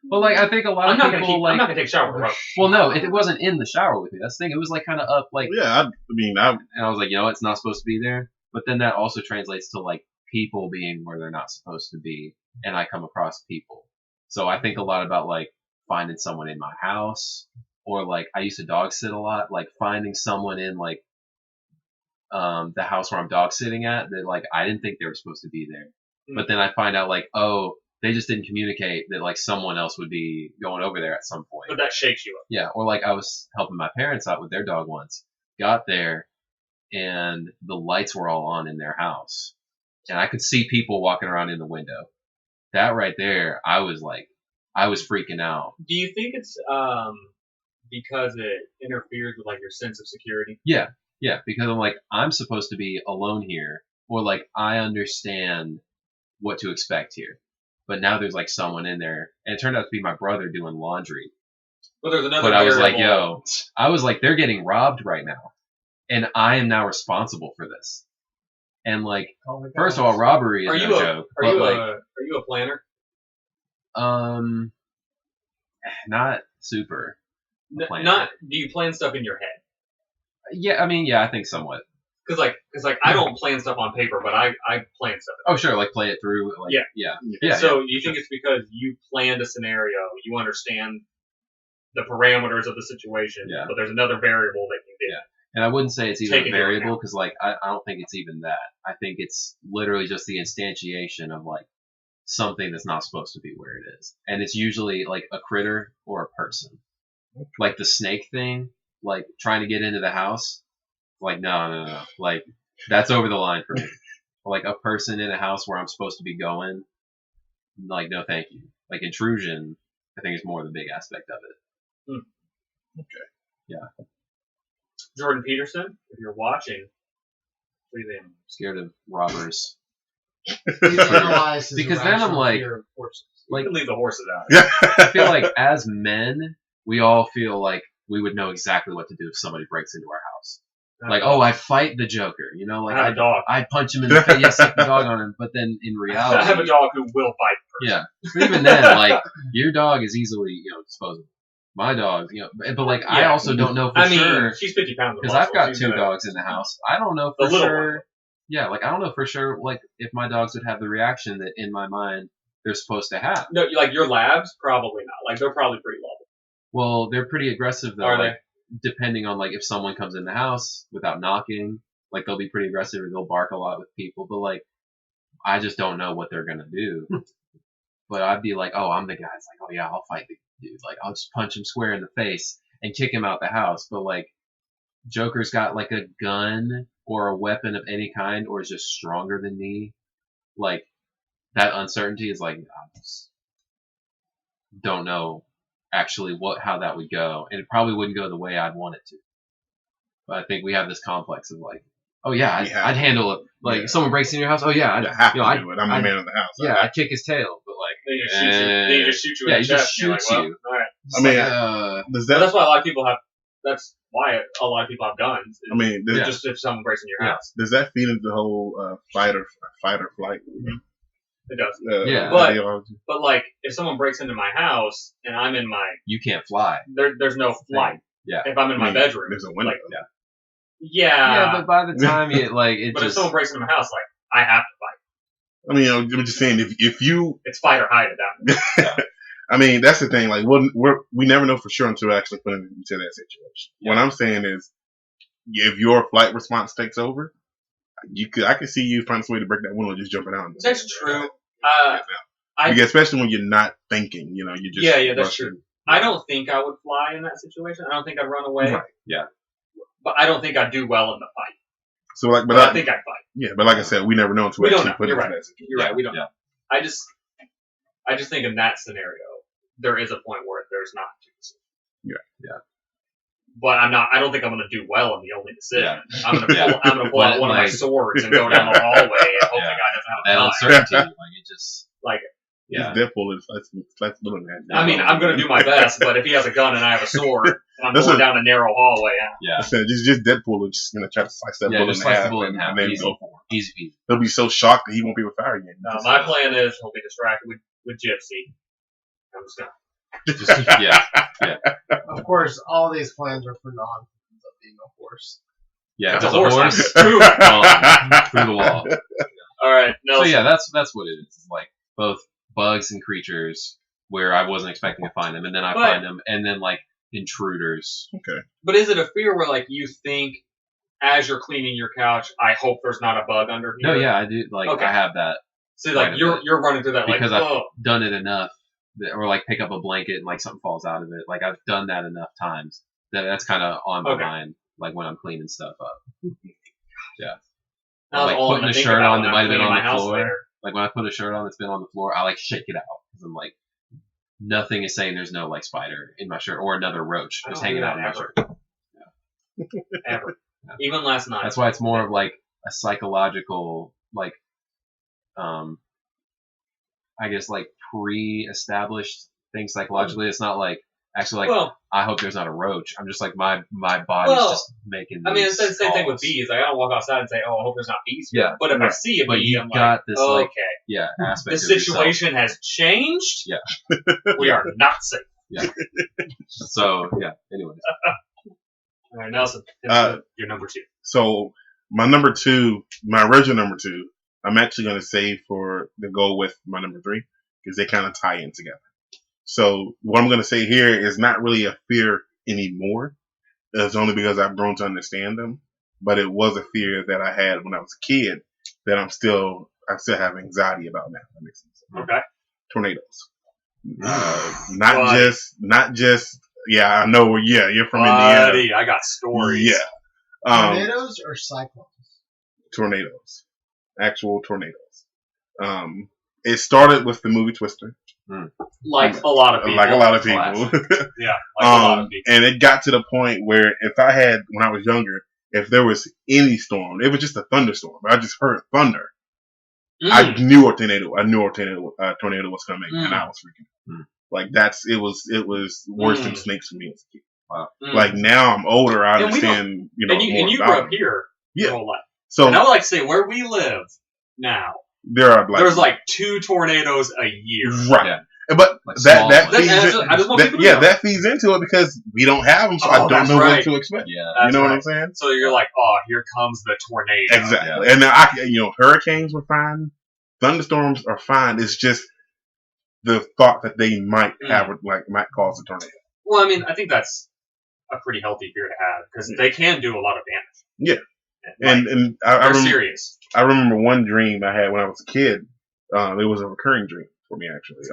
But like, I think a lot I'm of not people gonna like. I'm not gonna take a shower with a roach. Well, no, it wasn't in the shower with me. That's the thing. It was like kind of up, like, Yeah, and I was like, it's not supposed to be there. But then that also translates to like people being where they're not supposed to be, and I come across people. So I think a lot about like finding someone in my house, or like I used to dog sit a lot, like finding someone in like the house where I'm dog sitting at that like I didn't think they were supposed to be there. But then I find out like, oh, they just didn't communicate that like someone else would be going over there at some point. But that shakes you up. Yeah, or like I was helping my parents out with their dog once. Got there, and the lights were all on in their house, and I could see people walking around in the window. That right there, I was freaking out. Do you think it's because it interferes with like your sense of security? Yeah, because I'm like, I'm supposed to be alone here, or like I understand what to expect here. But now there's like someone in there, and it turned out to be my brother doing laundry. But there's another. But I was like, variable. I was like, they're getting robbed right now. and I am now responsible for this. And like, Oh my first of all, gosh. robbery is Are no you a joke. are But you like, are you a planner? not super. Planner. Not. Do you plan stuff in your head? Yeah, I mean, yeah, I think somewhat. Cause like I don't plan stuff on paper, but I plan stuff. Oh, sure, like play it through. Like, yeah. So you think it's because you planned a scenario, you understand the parameters of the situation, Yeah. but there's another variable that you did. Yeah. And I wouldn't say it's even Take a into variable account. because, like, I don't think it's even that. I think it's literally just the instantiation of like something that's not supposed to be where it is, and it's usually like a critter or a person. Like the snake thing, like trying to get into the house. Like no. Like that's over the line for me. Like a person in a house where I'm supposed to be going. Like no, thank you. Like intrusion, I think is more the big aspect of it. Okay. Yeah. Jordan Peterson, if you're watching, please in. Scared of robbers. He's analyzed his Because then I'm irrational like- fear of horses. You Like can leave the horses out. Yeah. I feel like as men, we all feel like we would know exactly what to do if somebody breaks into our house. Like, oh, I fight the Joker, you know, like I have a dog. I punch him in the face, yeah, stick the dog on him. But then in reality, I have a dog who will fight first. yeah. But even then, like your dog is easily, disposable. My dog, but like I Yeah. also don't know for I mean, sure she's 50 pounds of because muscle. I've got She's two gonna- dogs in the house. I don't know The for little sure. one. Yeah, like I don't know for sure, like if my dogs would have the reaction that in my mind they're supposed to have. No, like your labs, probably not. Like they're probably pretty level. Well, they're pretty aggressive though. Are like, depending on like if someone comes in the house without knocking, like they'll be pretty aggressive or they'll bark a lot with people. But like, I just don't know what they're gonna do. But I'd be like, oh, I'm the guy. It's like, oh yeah, I'll fight the dude. Like I'll just punch him square in the face and kick him out the house. But like, Joker's got like a gun or a weapon of any kind, or is just stronger than me. Like that uncertainty is like, I just don't know actually how that would go, and it probably wouldn't go the way I'd want it to. But I think we have this complex of like, oh yeah, I'd handle it. Like Yeah. someone breaks in your house, oh yeah, I have to I'd, do it. I'm the man of the house. yeah, I'd kick his tail. But like, They just shoot you. They just shoot you yeah, in he the just chest. and you're shoots like, well, you. All right. it's I mean, like, Does But that? that's why a lot of people have. That's why a lot of people have guns. I mean, does, Yeah. Just if someone breaks in your Yeah. house, does that feed into the whole fight or flight? it does. Yeah. But- ideology? But like, if someone breaks into my house and I'm in my, you can't fly. there's no flight. Yeah. If I'm in my bedroom, There's a window. like, Yeah. yeah. But by the time you like, it But if just someone breaks into my house, like, I have to fight. I mean, I'm just saying, if you, It's fight or hide at that point. I mean, that's the thing. Like, we never know for sure until we actually put it into that situation. Yeah. What I'm saying is, if your flight response takes over, I could see you find some way to break that window and just jumping out. That's true. Because especially when you're not thinking, you just Yeah, that's rushing. true. I don't think I would fly in that situation. I don't think I'd run away. Right. Yeah. But I don't think I'd do well in the fight. So like, But I think I'd fight. yeah, but like I said, we never know until we We don't actually know. put it You're into right. that situation. You're right. We don't Yeah. know. I just think in that scenario, there is a point where there's not two decisions. Yeah. But I don't think I'm going to do well in the only decision. Yeah. I'm going to pull out one of my Like- swords and go down the hallway and hope the Yeah. guy doesn't have a that gun. uncertainty, like it just Like, yeah. It's Deadpool is that's little man. I mean, I'm going to do my best, but if he has a gun and I have a sword, and I'm That's going a- down a narrow hallway, Yeah. just Deadpool is just try to slice that Yeah, bullet just in slice half, the bullet in half. and then Easy. go for it. Easy. He'll be so shocked that he won't be able to fire again. my plan is he'll be distracted with Gypsy. I'm just going to. Just, yeah. Of course, all these plans are for non-humans of being a horse. Yeah. It's If a it's horse. through the wall. All right. No. So yeah, that's what it is. It's like both bugs and creatures where I wasn't expecting to find them, and then I But- find them, and then like intruders. Okay. But is it a fear where like you think as you're cleaning your couch, I hope there's not a bug under here? No, yeah, I do. Like Okay. I have that. So like Quite a you're bit. you're running through that like Because I've oh done it enough, or like pick up a blanket and like something falls out of it. Like I've done that enough times that's kind of on my Okay. mind. Like when I'm cleaning stuff up. that's like all I'm putting gonna a think shirt about on when that I'm might have been cleaning on my the house floor. later. Like when I put a shirt on that's been on the floor, I like shake it out because I'm like, nothing is saying there's no like spider in my shirt or another roach I just don't do hanging out that in my ever. shirt. Ever. Yeah. Even last night. That's why it's more of like a psychological, like, I guess like pre-established thing psychologically. It's not like actually, like, Well, I hope there's not a roach. I'm just like, my body's Well, just making I mean, these it's the same thing with calls. bees. Like, I don't walk outside and say, "Oh, I hope there's not bees here." Yeah, But if I right. see a But bee, you've I'm got like, this, okay, like, yeah, aspect the of yourself. situation has changed. Yeah. We are not safe. So, yeah, anyways. All right, Nelson, your number 2. So my number 2, my original number 2, I'm actually going to save for the go with my number 3 because they kind of tie in together. So what I'm going to say here is not really a fear anymore. It's only because I've grown to understand them. But it was a fear that I had when I was a kid that I still have anxiety about now. That makes sense. Okay. Tornadoes. Not just. Yeah, I know where. Yeah, you're from Indiana. I got stories. Yeah. Tornadoes or cyclones? Tornadoes. Actual tornadoes. It started with the movie Twister. Like a lot of people. Like a lot of people. Yeah, like a lot of people. And it got to the point where if I had, when I was younger, if there was any storm, it was just a thunderstorm. I just heard thunder. I knew a tornado was coming, and I was freaking out. Like it was worse than snakes for me as a kid. Wow. Like now I'm older, I understand, and you grew up here your whole life. So and I would like to say where we live now, there's like 2 tornadoes a year. Right. Yeah. But Like that feeds into it because we don't have them, so I don't know what to expect. Yeah, you know what I'm saying? So you're like, oh, here comes the tornado. Exactly. Yeah. And hurricanes were fine, thunderstorms are fine. It's just the thought that they might might cause a tornado. Well, I mean, I think that's a pretty healthy fear to have because they can do a lot of damage. Yeah. And I'm serious. I remember one dream I had when I was a kid. It was a recurring dream for me, actually.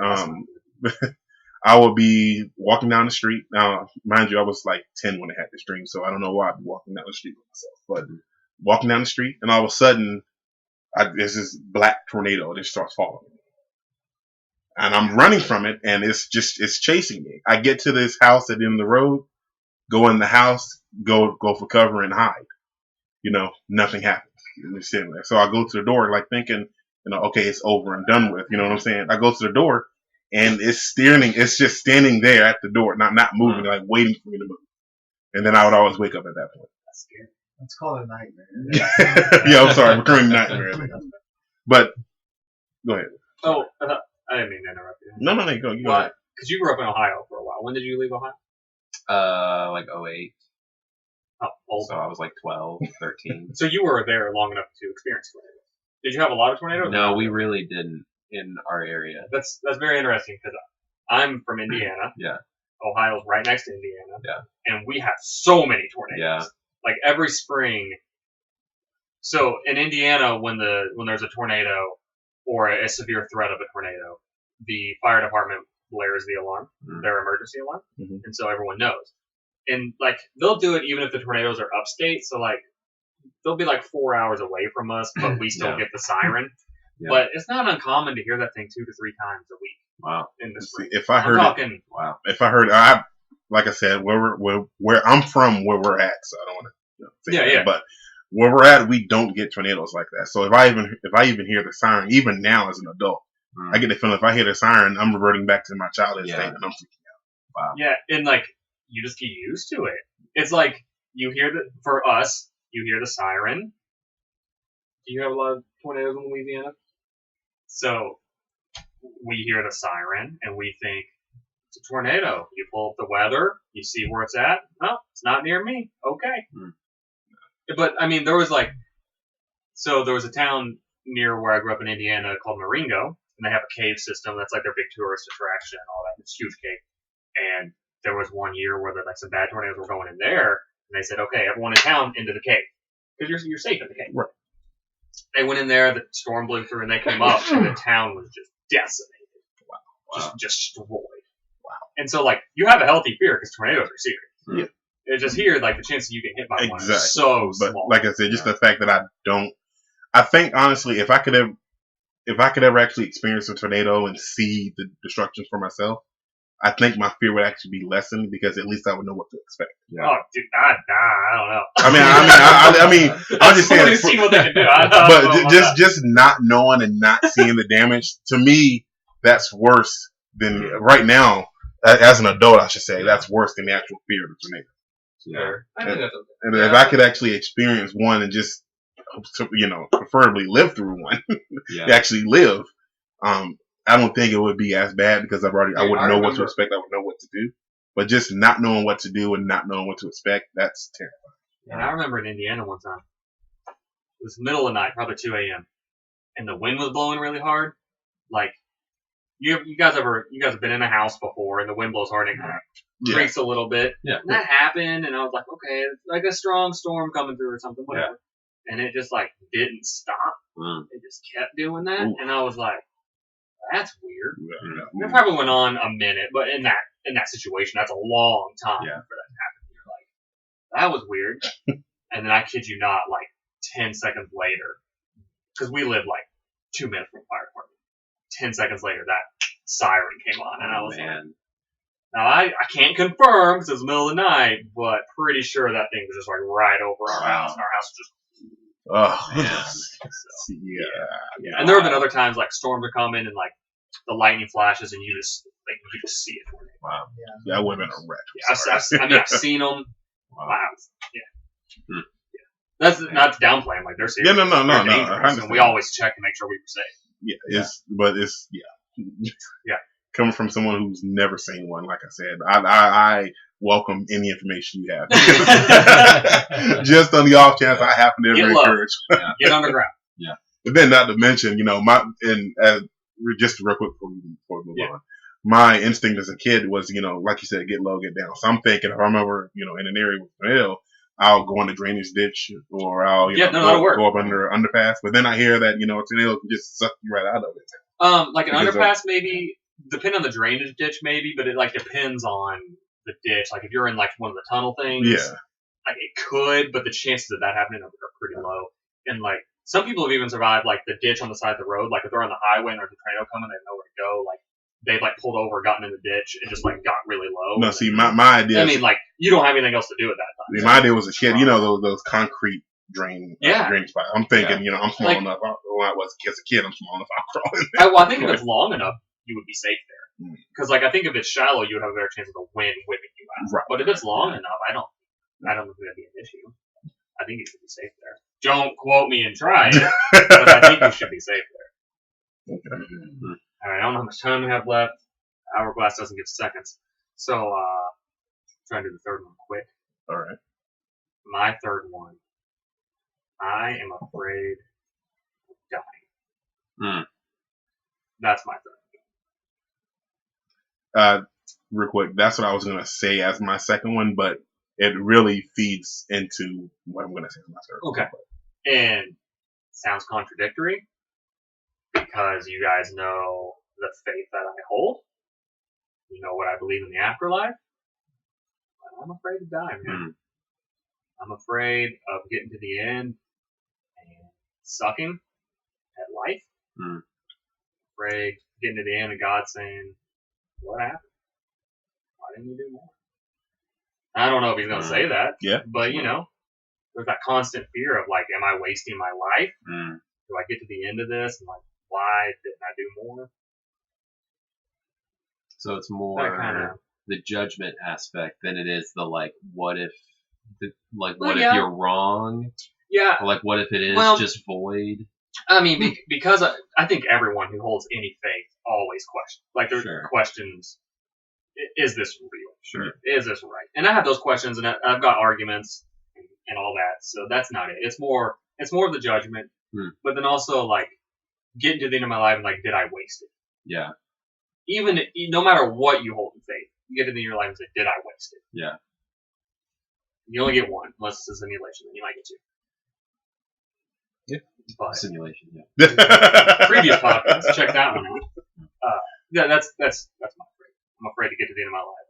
I would be walking down the street. Now, mind you, I was like 10 when I had this dream, so I don't know why I'd be walking down the street with myself. But walking down the street, and all of a sudden, there's this black tornado that starts following me. And I'm running from it, and it's chasing me. I get to this house at the end of the road, go in the house, go for cover and hide. Nothing happens. So I go to the door, like thinking, okay, it's over and done with. You know what I'm saying? I go to the door, and it's just standing there at the door, not moving, like waiting for me to move. And then I would always wake up at that point. That's scary. That's called a nightmare. Yeah, I'm sorry, recurring nightmare. But go ahead. Oh, I didn't mean to interrupt you. No, you go ahead. Because you grew up in Ohio for a while. When did you leave Ohio? Like 08. Oh, old. So I was like 12, 13. So you were there long enough to experience tornadoes. Did you have a lot of tornadoes? No, we really didn't in our area. That's very interesting because I'm from Indiana. Yeah. Ohio's right next to Indiana. Yeah. And we have so many tornadoes. Yeah. Like every spring. So in Indiana, when there's a tornado or a severe threat of a tornado, the fire department blares the alarm, their emergency alarm, and so everyone knows. And like they'll do it even if the tornadoes are upstate. So like they'll be like 4 hours away from us, but we still get the siren. Yeah. But it's not uncommon to hear that thing 2 to 3 times a week. Wow. In the spring. If I heard like I said, where I'm from, where we're at, so I don't want to say that, but where we're at, we don't get tornadoes like that. So if I even hear the siren, even now as an adult, I get the feeling if I hear the siren, I'm reverting back to my childhood state and I'm freaking out. Wow. Yeah, and like you just get used to it. It's like you hear for us, you hear the siren. Do you have a lot of tornadoes in Louisiana? So we hear the siren and we think it's a tornado. You pull up the weather, you see where it's at. No, it's not near me. Okay. But I mean, there was a town near where I grew up in Indiana called Marengo, and they have a cave system that's like their big tourist attraction and all that. It's a huge cave. And there was one year where some bad tornadoes were going in there, and they said, okay, everyone in town into the cave because you're safe in the cave. Right. They went in there, the storm blew through, and they came up, and the town was just decimated. Wow. Just destroyed. Wow. And so, like, you have a healthy fear because tornadoes are serious. Yeah. It's just here, like, the chance that you get hit by one is so small. But like I said, just the fact that I think, honestly, if I could ever actually experience a tornado and see the destruction for myself, I think my fear would actually be lessened because at least I would know what to expect. Yeah. Oh, dude, I don't know. I mean, I'm just saying. See what they can do. But just not knowing and not seeing the damage, to me, that's worse than right now. as an adult, I should say, that's worse than the actual fear of a tornado. Sure. I think that's okay. And if I could actually experience one and just, preferably live through one, actually live, I don't think it would be as bad because I wouldn't know what to expect. I would know what to do. But just not knowing what to do and not knowing what to expect, that's terrifying. And I remember in Indiana one time, it was middle of the night, probably 2 a.m., and the wind was blowing really hard. Like, you guys have been in a house before, and the wind blows hard and it kind of creaks a little bit. Yeah. And that happened, and I was like, okay, it's like a strong storm coming through or something, whatever. Yeah. And it just, like, didn't stop. It just kept doing that, and I was like, that's weird. Yeah. It probably went on a minute, but in that situation, that's a long time for that to happen. You're like, that was weird. And then I kid you not, like 10 seconds later, because we lived like 2 minutes from the fire department. 10 seconds later, that siren came on, and I was like, now I can't confirm because it was the middle of the night, but pretty sure that thing was just like right over our house, and our house just. Oh man. So, yeah. And there have been other times like storms are coming and like the lightning flashes and you just see it. Wow. Yeah, that would have been a wreck. Yeah, I've seen them. Wow. Yeah. That's not to downplay them. Like they're serious. Yeah, no. And we always check to make sure we were safe. Yeah. Coming from someone who's never seen one, like I said, I welcome any information you have. Just on the off chance I happen to ever encourage. Get underground. Yeah. But then not to mention, just real quick before we move on. My instinct as a kid was, like you said, get low, get down. So I'm thinking if I'm ever, in an area with a hill, I'll go in the drainage ditch or I'll go up under an underpass. But then I hear that, a tornado can just suck you right out of it. Like an underpass maybe, depending on the drainage ditch maybe, but it like depends on the ditch. Like if you're in like one of the tunnel things, like it could, but the chances of that happening are pretty low. And like some people have even survived like the ditch on the side of the road. Like if they're on the highway and there's a tornado coming, they have nowhere to go. Like they've like pulled over, gotten in the ditch, and just like got really low. No, see, my idea. I mean, like you don't have anything else to do at that time. My idea was a kid. Those concrete drain spots. I'm thinking, I'm small enough. When I was as a kid, I'm small enough. I'll crawl in there. I think if it's long enough, you would be safe there. Because like I think if it's shallow, you would have a better chance of the wind whipping you out. Right. But if it's long enough, I don't think that'd be an issue. I think you should be safe there. Don't quote me and try it, but I think you should be safe there. Okay. All right, I don't know how much time we have left. Hourglass doesn't give seconds, so try to do the third one quick. All right. My third one. I am afraid of dying. That's my third. Real quick, that's what I was gonna say as my second one, but it really feeds into what I'm gonna say as my third. Okay. And sounds contradictory because you guys know the faith that I hold. You know what I believe in the afterlife. But I'm afraid to die, man. I'm afraid of getting to the end and sucking at life. Afraid getting to the end and God saying, "What happened? Why didn't you do more?" I don't know if he's going to say that. Yeah. But, there's that constant fear of, like, am I wasting my life? Do I get to the end of this? And, like, why didn't I do more? So it's more the judgment aspect than it is the, like, what if you're wrong? Yeah. Or, like, what if it is just void? I mean, because I think everyone who holds any faith always questions. Like, there's questions, is this real? Sure. Is this right? And I have those questions, and I've got arguments and all that. So that's not it. It's more of the judgment, but then also like getting to the end of my life and like, did I waste it? Yeah. Even no matter what you hold in faith, you get to the end of your life and say, did I waste it? Yeah. You only get one, unless it's a simulation. Then you might get two. Yeah. But simulation. Yeah. Previous podcast, check that one out. Yeah, that's my afraid. I'm afraid to get to the end of my life.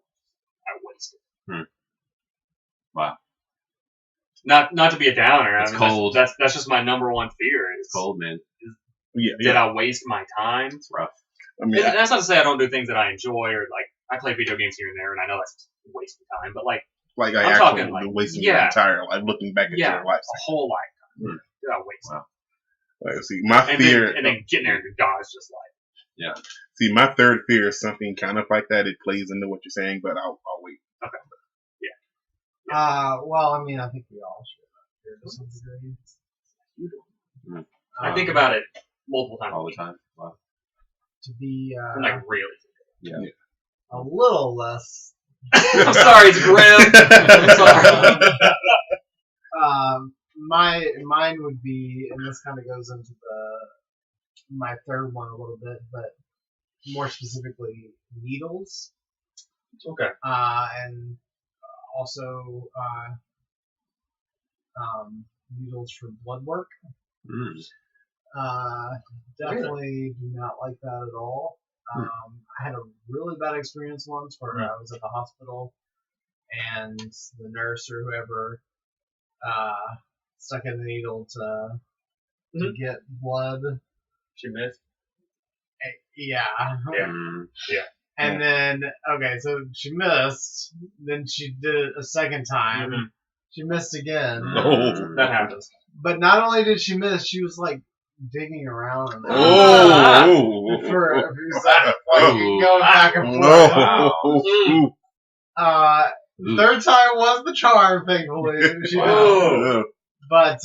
I waste it. Wow. Not to be a downer. It's cold. That's just my number one fear. It's cold, man. Did I waste my time? It's rough. I mean, that's not to say I don't do things that I enjoy or like I play video games here and there, and I know that's wasting time. But I'm talking like wasting your entire life, looking back at your life, a whole lifetime. Did I waste it? Like, see, my fear, and then getting there and God's just like, See, my third fear is something kind of like that. It plays into what you're saying, but I'll wait. Okay. Well, I mean, I think we all should to some degree. I think about it multiple times all the time. Wow. To be I'm like really. Yeah. a little less. I'm sorry, it's grim. I'm sorry. Mine would be, and this kind of goes into my third one a little bit, but more specifically needles. Okay. And also needles for blood work. Definitely do not like that at all. I had a really bad experience once where I was at the hospital and the nurse or whoever stuck in the needle to get blood. She missed. Yeah. Yeah. And then, okay, so she missed. Then she did it a second time. Mm-hmm. She missed again. No. That happens. But not only did she miss, she was like digging around. And for a few seconds, like going back and forth. Third time was the charm, thankfully. But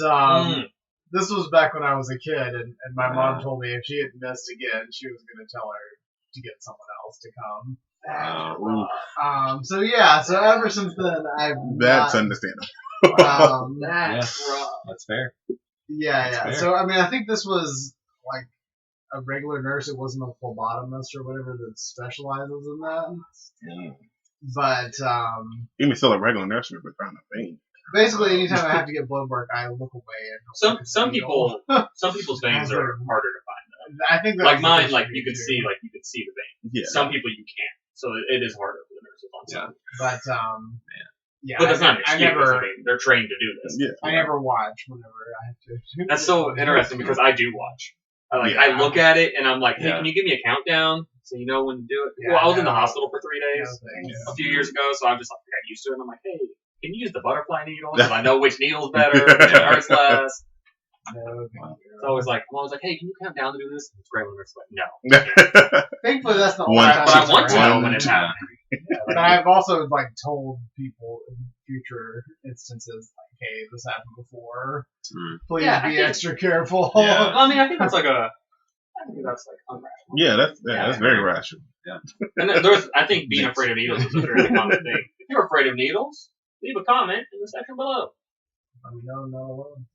this was back when I was a kid, and my mom told me if she had missed again, she was going to tell her to get someone else to come. So ever since then, That's understandable. That's rough. That's fair. Yeah. Fair. So I mean, I think this was like a regular nurse. It wasn't a phlebotomist or whatever that specializes in that. But even still a regular nurse would find a vein. Basically, anytime I have to get blood work, I look away. And Some people's veins are harder to find. I think like mine, like you could see the vein. Yeah. Some people you can't, so it is harder for the nurses on some. But but that's not an excuse. I mean, they're trained to do this. Yeah. I never watch whenever I have to. That's so interesting because I do watch. I look at it and I'm like, hey, can you give me a countdown so you know when to do it? Yeah, well, I was in the hospital for 3 days Yeah. a few years ago, so I'm just like got used to it. And I'm like, hey, can you use the butterfly needle? Because I know which needle's better, which hurts less. It's always like, I'm always like, hey, can you count down to do this? It's great when it's like, no. Thankfully, that's the only One, time. But I want to one, know when it's happening. But I've also like told people in future instances, like, hey, this happened before. Please be extra careful. Yeah. Well, I mean, I think that's like unrational. Yeah, that's very rational. Yeah. And I think being afraid of needles is a very common thing. If you're afraid of needles, leave a comment in the section below.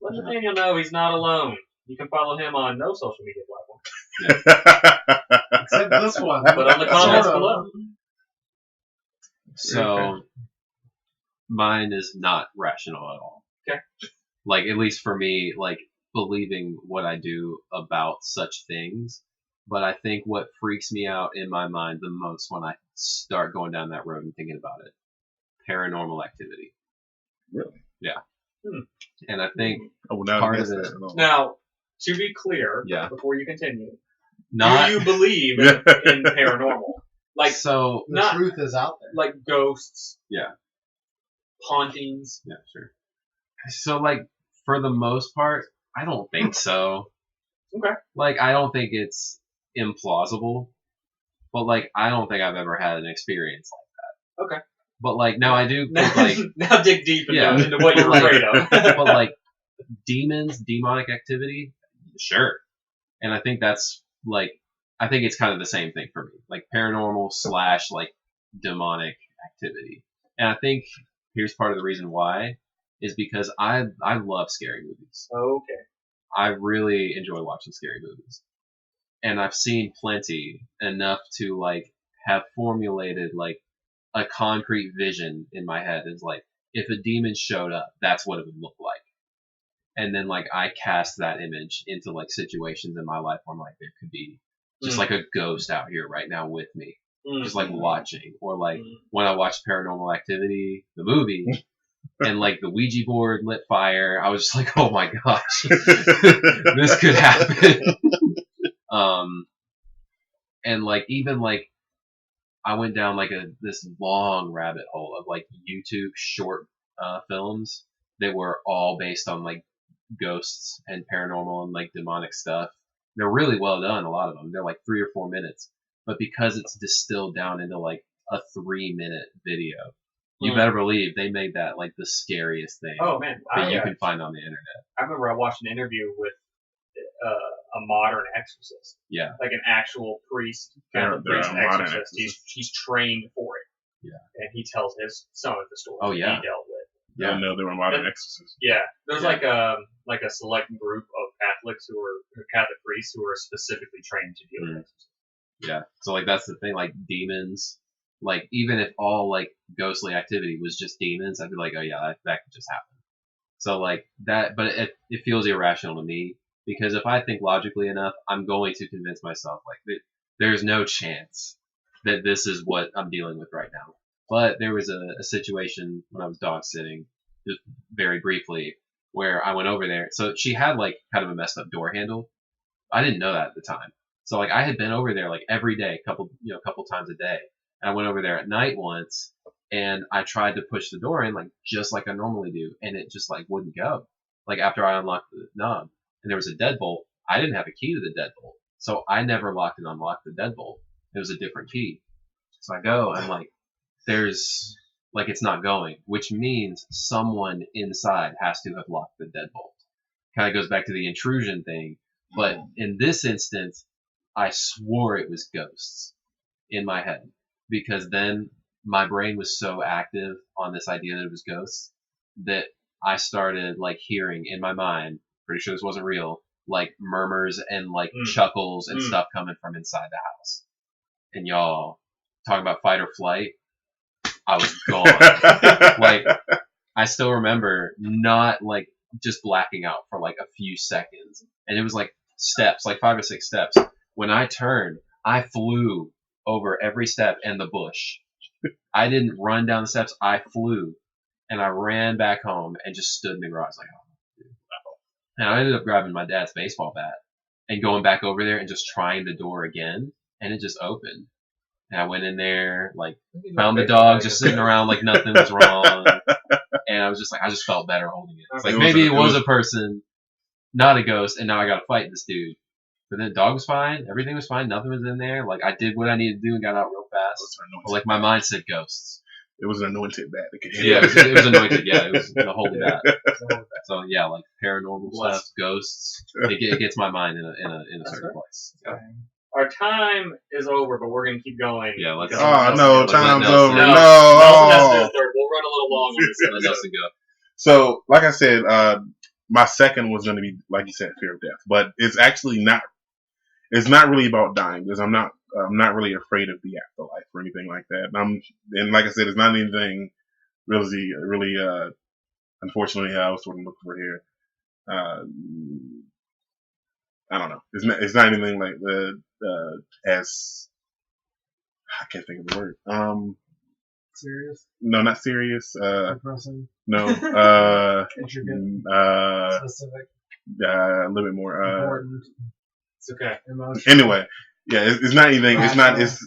Let Nathaniel know he's not alone. You can follow him on no social media platform. Except this one. But on the comments below. So, mine is not rational at all. Okay. Like, at least for me, like, believing what I do about such things. But I think what freaks me out in my mind the most when I start going down that road and thinking about it, paranormal activity. Really? Yeah. And I think part of it. Now, to be clear, Yeah. before you continue, Not do you believe in paranormal? Like, So the truth is out there. Like ghosts. Yeah. Hauntings. Yeah, sure. So, like, for the most part, I don't think so. Okay. Like, I don't think it's implausible. But, like, I don't think I've ever had an experience like that. Okay. But, like, now I do think, like... now dig deep into what you're afraid of. But, like, demonic activity, sure. And I think that's, like... I think it's kind of the same thing for me. Like, paranormal / like, demonic activity. And I think here's part of the reason why is because I love scary movies. Okay. I really enjoy watching scary movies. And I've seen plenty, enough to, like, have formulated, like, a concrete vision in my head. Is like, if a demon showed up, that's what it would look like. And then, like, I cast that image into, like, situations in my life where I'm like, there could be just, like, a ghost out here right now with me. Just, like, watching. Or, like, when I watched Paranormal Activity, the movie, and, like, the Ouija board lit fire, I was just like, oh my gosh, this could happen. And, like, even, like, I went down, like, this long rabbit hole of, like, YouTube short films that were all based on, like, ghosts and paranormal and, like, demonic stuff. They're really well done, a lot of them. They're, like, 3 or 4 minutes. but because it's distilled down into like a 3-minute video, you better believe they made that like the scariest thing Oh man, that you can find on the internet. I remember I watched an interview with a modern exorcist. Yeah. Like an actual priest, They're priest a modern exorcist. exorcist. He's trained for it. Yeah. And he tells some of the stories Oh, yeah. he dealt with. I didn't know they were modern exorcists. Yeah. There's like a select group of Catholics Catholic priests who are specifically trained to deal with exorcism. Yeah. So like that's the thing, like demons, like even if all like ghostly activity was just demons, I'd be like, oh yeah, that could just happen. So like that, but it feels irrational to me because if I think logically enough, I'm going to convince myself like there's no chance that this is what I'm dealing with right now. But there was a situation when I was dog sitting, just very briefly, where I went over there. So she had like kind of a messed up door handle. I didn't know that at the time. So like I had been over there like every day, a couple times a day. And I went over there at night once and I tried to push the door in like just like I normally do, and it just like wouldn't go. Like after I unlocked the knob and there was a deadbolt, I didn't have a key to the deadbolt. So I never locked and unlocked the deadbolt. It was a different key. So I go, I'm like, there's like it's not going, which means someone inside has to have locked the deadbolt. Kind of goes back to the intrusion thing, but in this instance, I swore it was ghosts in my head because then my brain was so active on this idea that it was ghosts that I started like hearing in my mind, pretty sure this wasn't real, like murmurs and like chuckles and stuff coming from inside the house. And y'all talking about fight or flight, I was gone. Like I still remember not like just blacking out for like a few seconds, and it was like steps, like 5 or 6 steps. When I turned, I flew over every step and the bush. I didn't run down the steps. I flew, and I ran back home and just stood in the garage like, oh, and I ended up grabbing my dad's baseball bat and going back over there and just trying the door again, and it just opened. And I went in there, like, found the dog just sitting around like nothing was wrong. And I was just like, I just felt better holding it. It's like, maybe it was a person, not a ghost, and now I gotta fight this dude. But then the dog was fine, everything was fine, nothing was in there. Like, I did what I needed to do and got out real fast. But, like, my mind said ghosts. It was an anointed bat. Yeah, it was anointed, yeah, it was a holy bat. So, yeah, like, paranormal stuff, ghosts, it gets my mind in a certain place. Yeah. Our time is over, but we're gonna keep going. Yeah, let's. Oh no, time's over. No. We'll run a little long on this. Let Nelson go. So, like I said, my second was going to be, like you said, fear of death. But it's actually not. It's not really about dying because I'm not really afraid of the afterlife or anything like that. And like I said, it's not anything really. Unfortunately, I was sort of looking for here. I don't know. It's not anything like as I can't think of the word. Serious? No, not serious. Depressing? No. Intricate? Specific? A little bit more. Important? It's okay. Emotional? Anyway, yeah, it's not anything. It's not as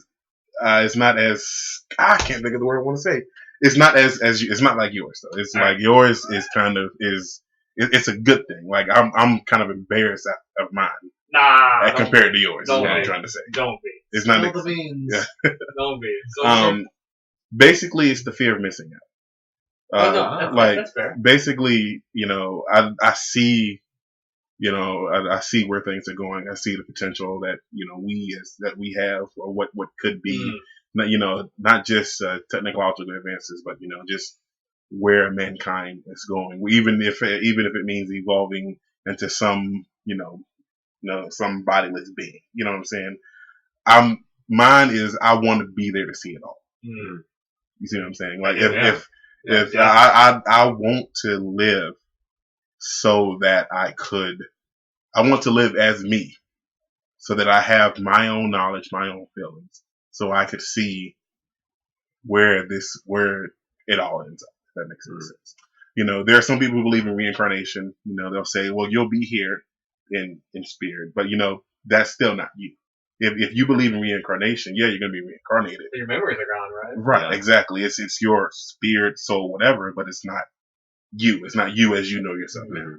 I can't think of the word I want to say. It's not it's not like yours though. It's like yours is kind of it's a good thing. Like I'm kind of embarrassed of mine. Nah. Compared to yours. Is what I'm be. trying to say. Don't be. It's not the beans. Yeah. Don't be. So basically, it's the fear of missing out. That's fair. Basically, I see, I see where things are going. I see the potential that we have, or what could be. Not just technological advances, but just where mankind is going. Even if it means evolving into some some bodiless being. You know what I'm saying? Mine is I want to be there to see it all. Mm. You see what I'm saying? Like if I want to live so that I want to live as me, so that I have my own knowledge, my own feelings, so I could see where it all ends up. If that makes any sense. There are some people who believe in reincarnation. They'll say, well, you'll be here in spirit, but that's still not you. If you believe in reincarnation, yeah, you're gonna be reincarnated. Your memories are gone, right? Right, yeah. Exactly. It's your spirit, soul, whatever, but it's not you. It's not you as you know yourself now.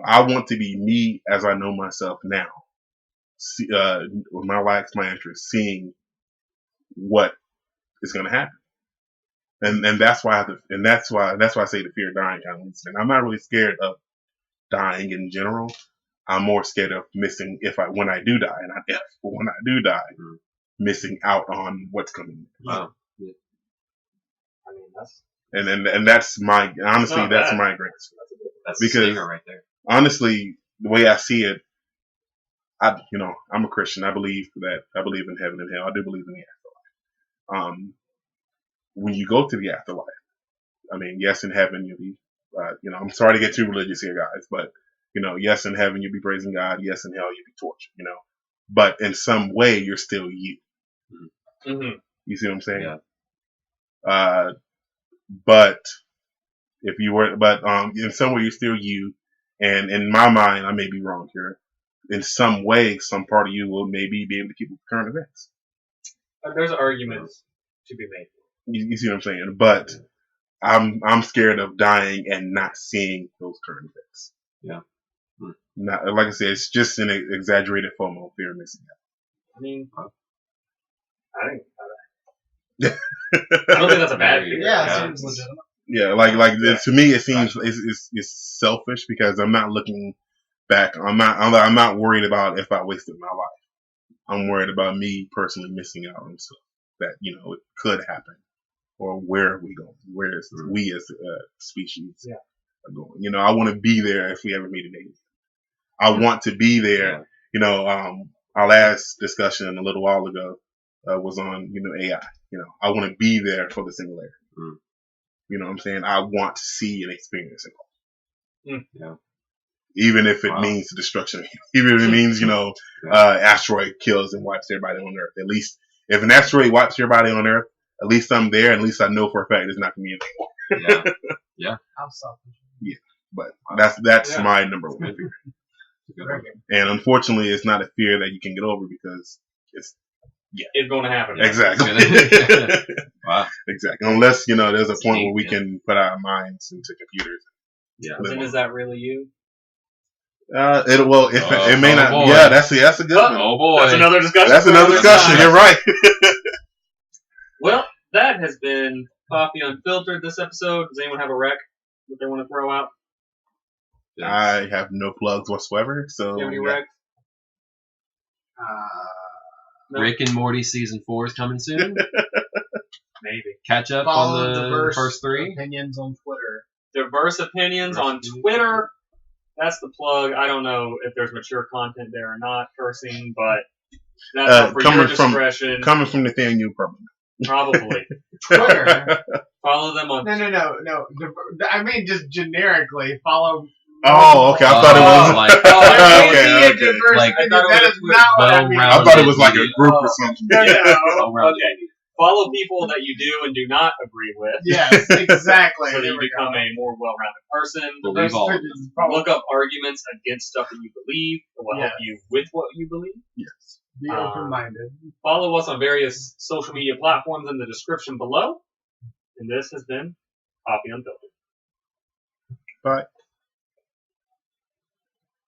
I want to be me as I know myself now, with my likes, my interests, seeing what is going to happen. And that's why that's why I say the fear of dying kind of leads me. And I'm not really scared of dying in general. I'm more scared of missing when I do die, and not if, but when I do die, missing out on what's coming. Wow. Yeah. I mean, that's And that's my honestly that's my greatest. That's Because a stinger right there. honestly, the way I see it, I'm a Christian. I believe in heaven and hell. I do believe in the afterlife. When you go to the afterlife, I mean, yes, in heaven you'll be, I'm sorry to get too religious here, guys, but yes, in heaven you'll be praising God. Yes, in hell you'll be tortured. But in some way you're still you. Mm-hmm. You see what I'm saying? Yeah. But if you were, in some way you're still you, and in my mind, I may be wrong here. In some way, some part of you will maybe be able to keep up with current events. There's arguments to be made. You see what I'm saying? But I'm scared of dying and not seeing those current events. Yeah. Not, like I said, it's just an exaggerated FOMO, fear of missing out. I mean, I don't think that's a bad fear. Yeah, it seems legitimate. Yeah, to me it seems it's selfish because I'm not looking back. I'm not worried about if I wasted my life. I'm worried about me personally missing out on stuff that it could happen, or where are we going? Where is we as a species are going? I want to be there if we ever meet an alien. I want to be there. Our last discussion a little while ago was on AI. I want to be there for the singularity. You know what I'm saying? I want to see and experience it. Yeah. Even if it means the destruction. Even if it means, asteroid kills and wipes everybody on Earth. At least if an asteroid wipes everybody on Earth, at least I'm there. At least I know for a fact it's not going to be anymore. Yeah. How selfish. Yeah. But that's my number one fear. And unfortunately, it's not a fear that you can get over because it's going to happen. Exactly. Wow. Exactly. Unless there's a point where we can put our minds into computers. Yeah. Then is that really you? It may not. Boy. Yeah, that's a good one. Oh boy. That's another discussion. That's another discussion. You're right. Well, that has been Coffee Unfiltered this episode. Does anyone have a rec that they want to throw out? I have no plugs whatsoever. So Do you have any recs? No. Rick and Morty season 4 is coming soon. Maybe. Catch up Follow on the diverse first 3. opinions on Twitter. Diverse opinions on Twitter. That's the plug. I don't know if there's mature content there or not, cursing, but that's up for your discretion. Coming from Nathaniel, probably. Twitter. Follow them on. No. I mean, just generically follow. Oh, okay. I thought it was like okay. Like that is not what I mean. I thought it was like a group or something. Okay. Follow people that you do and do not agree with. Yes, exactly. So that you become a more well-rounded person. Believe all of it. Look up arguments against stuff that you believe that will help you with what you believe. Yes. Be open-minded. Follow us on various social media platforms in the description below. And this has been Coffee Unfiltered. Bye.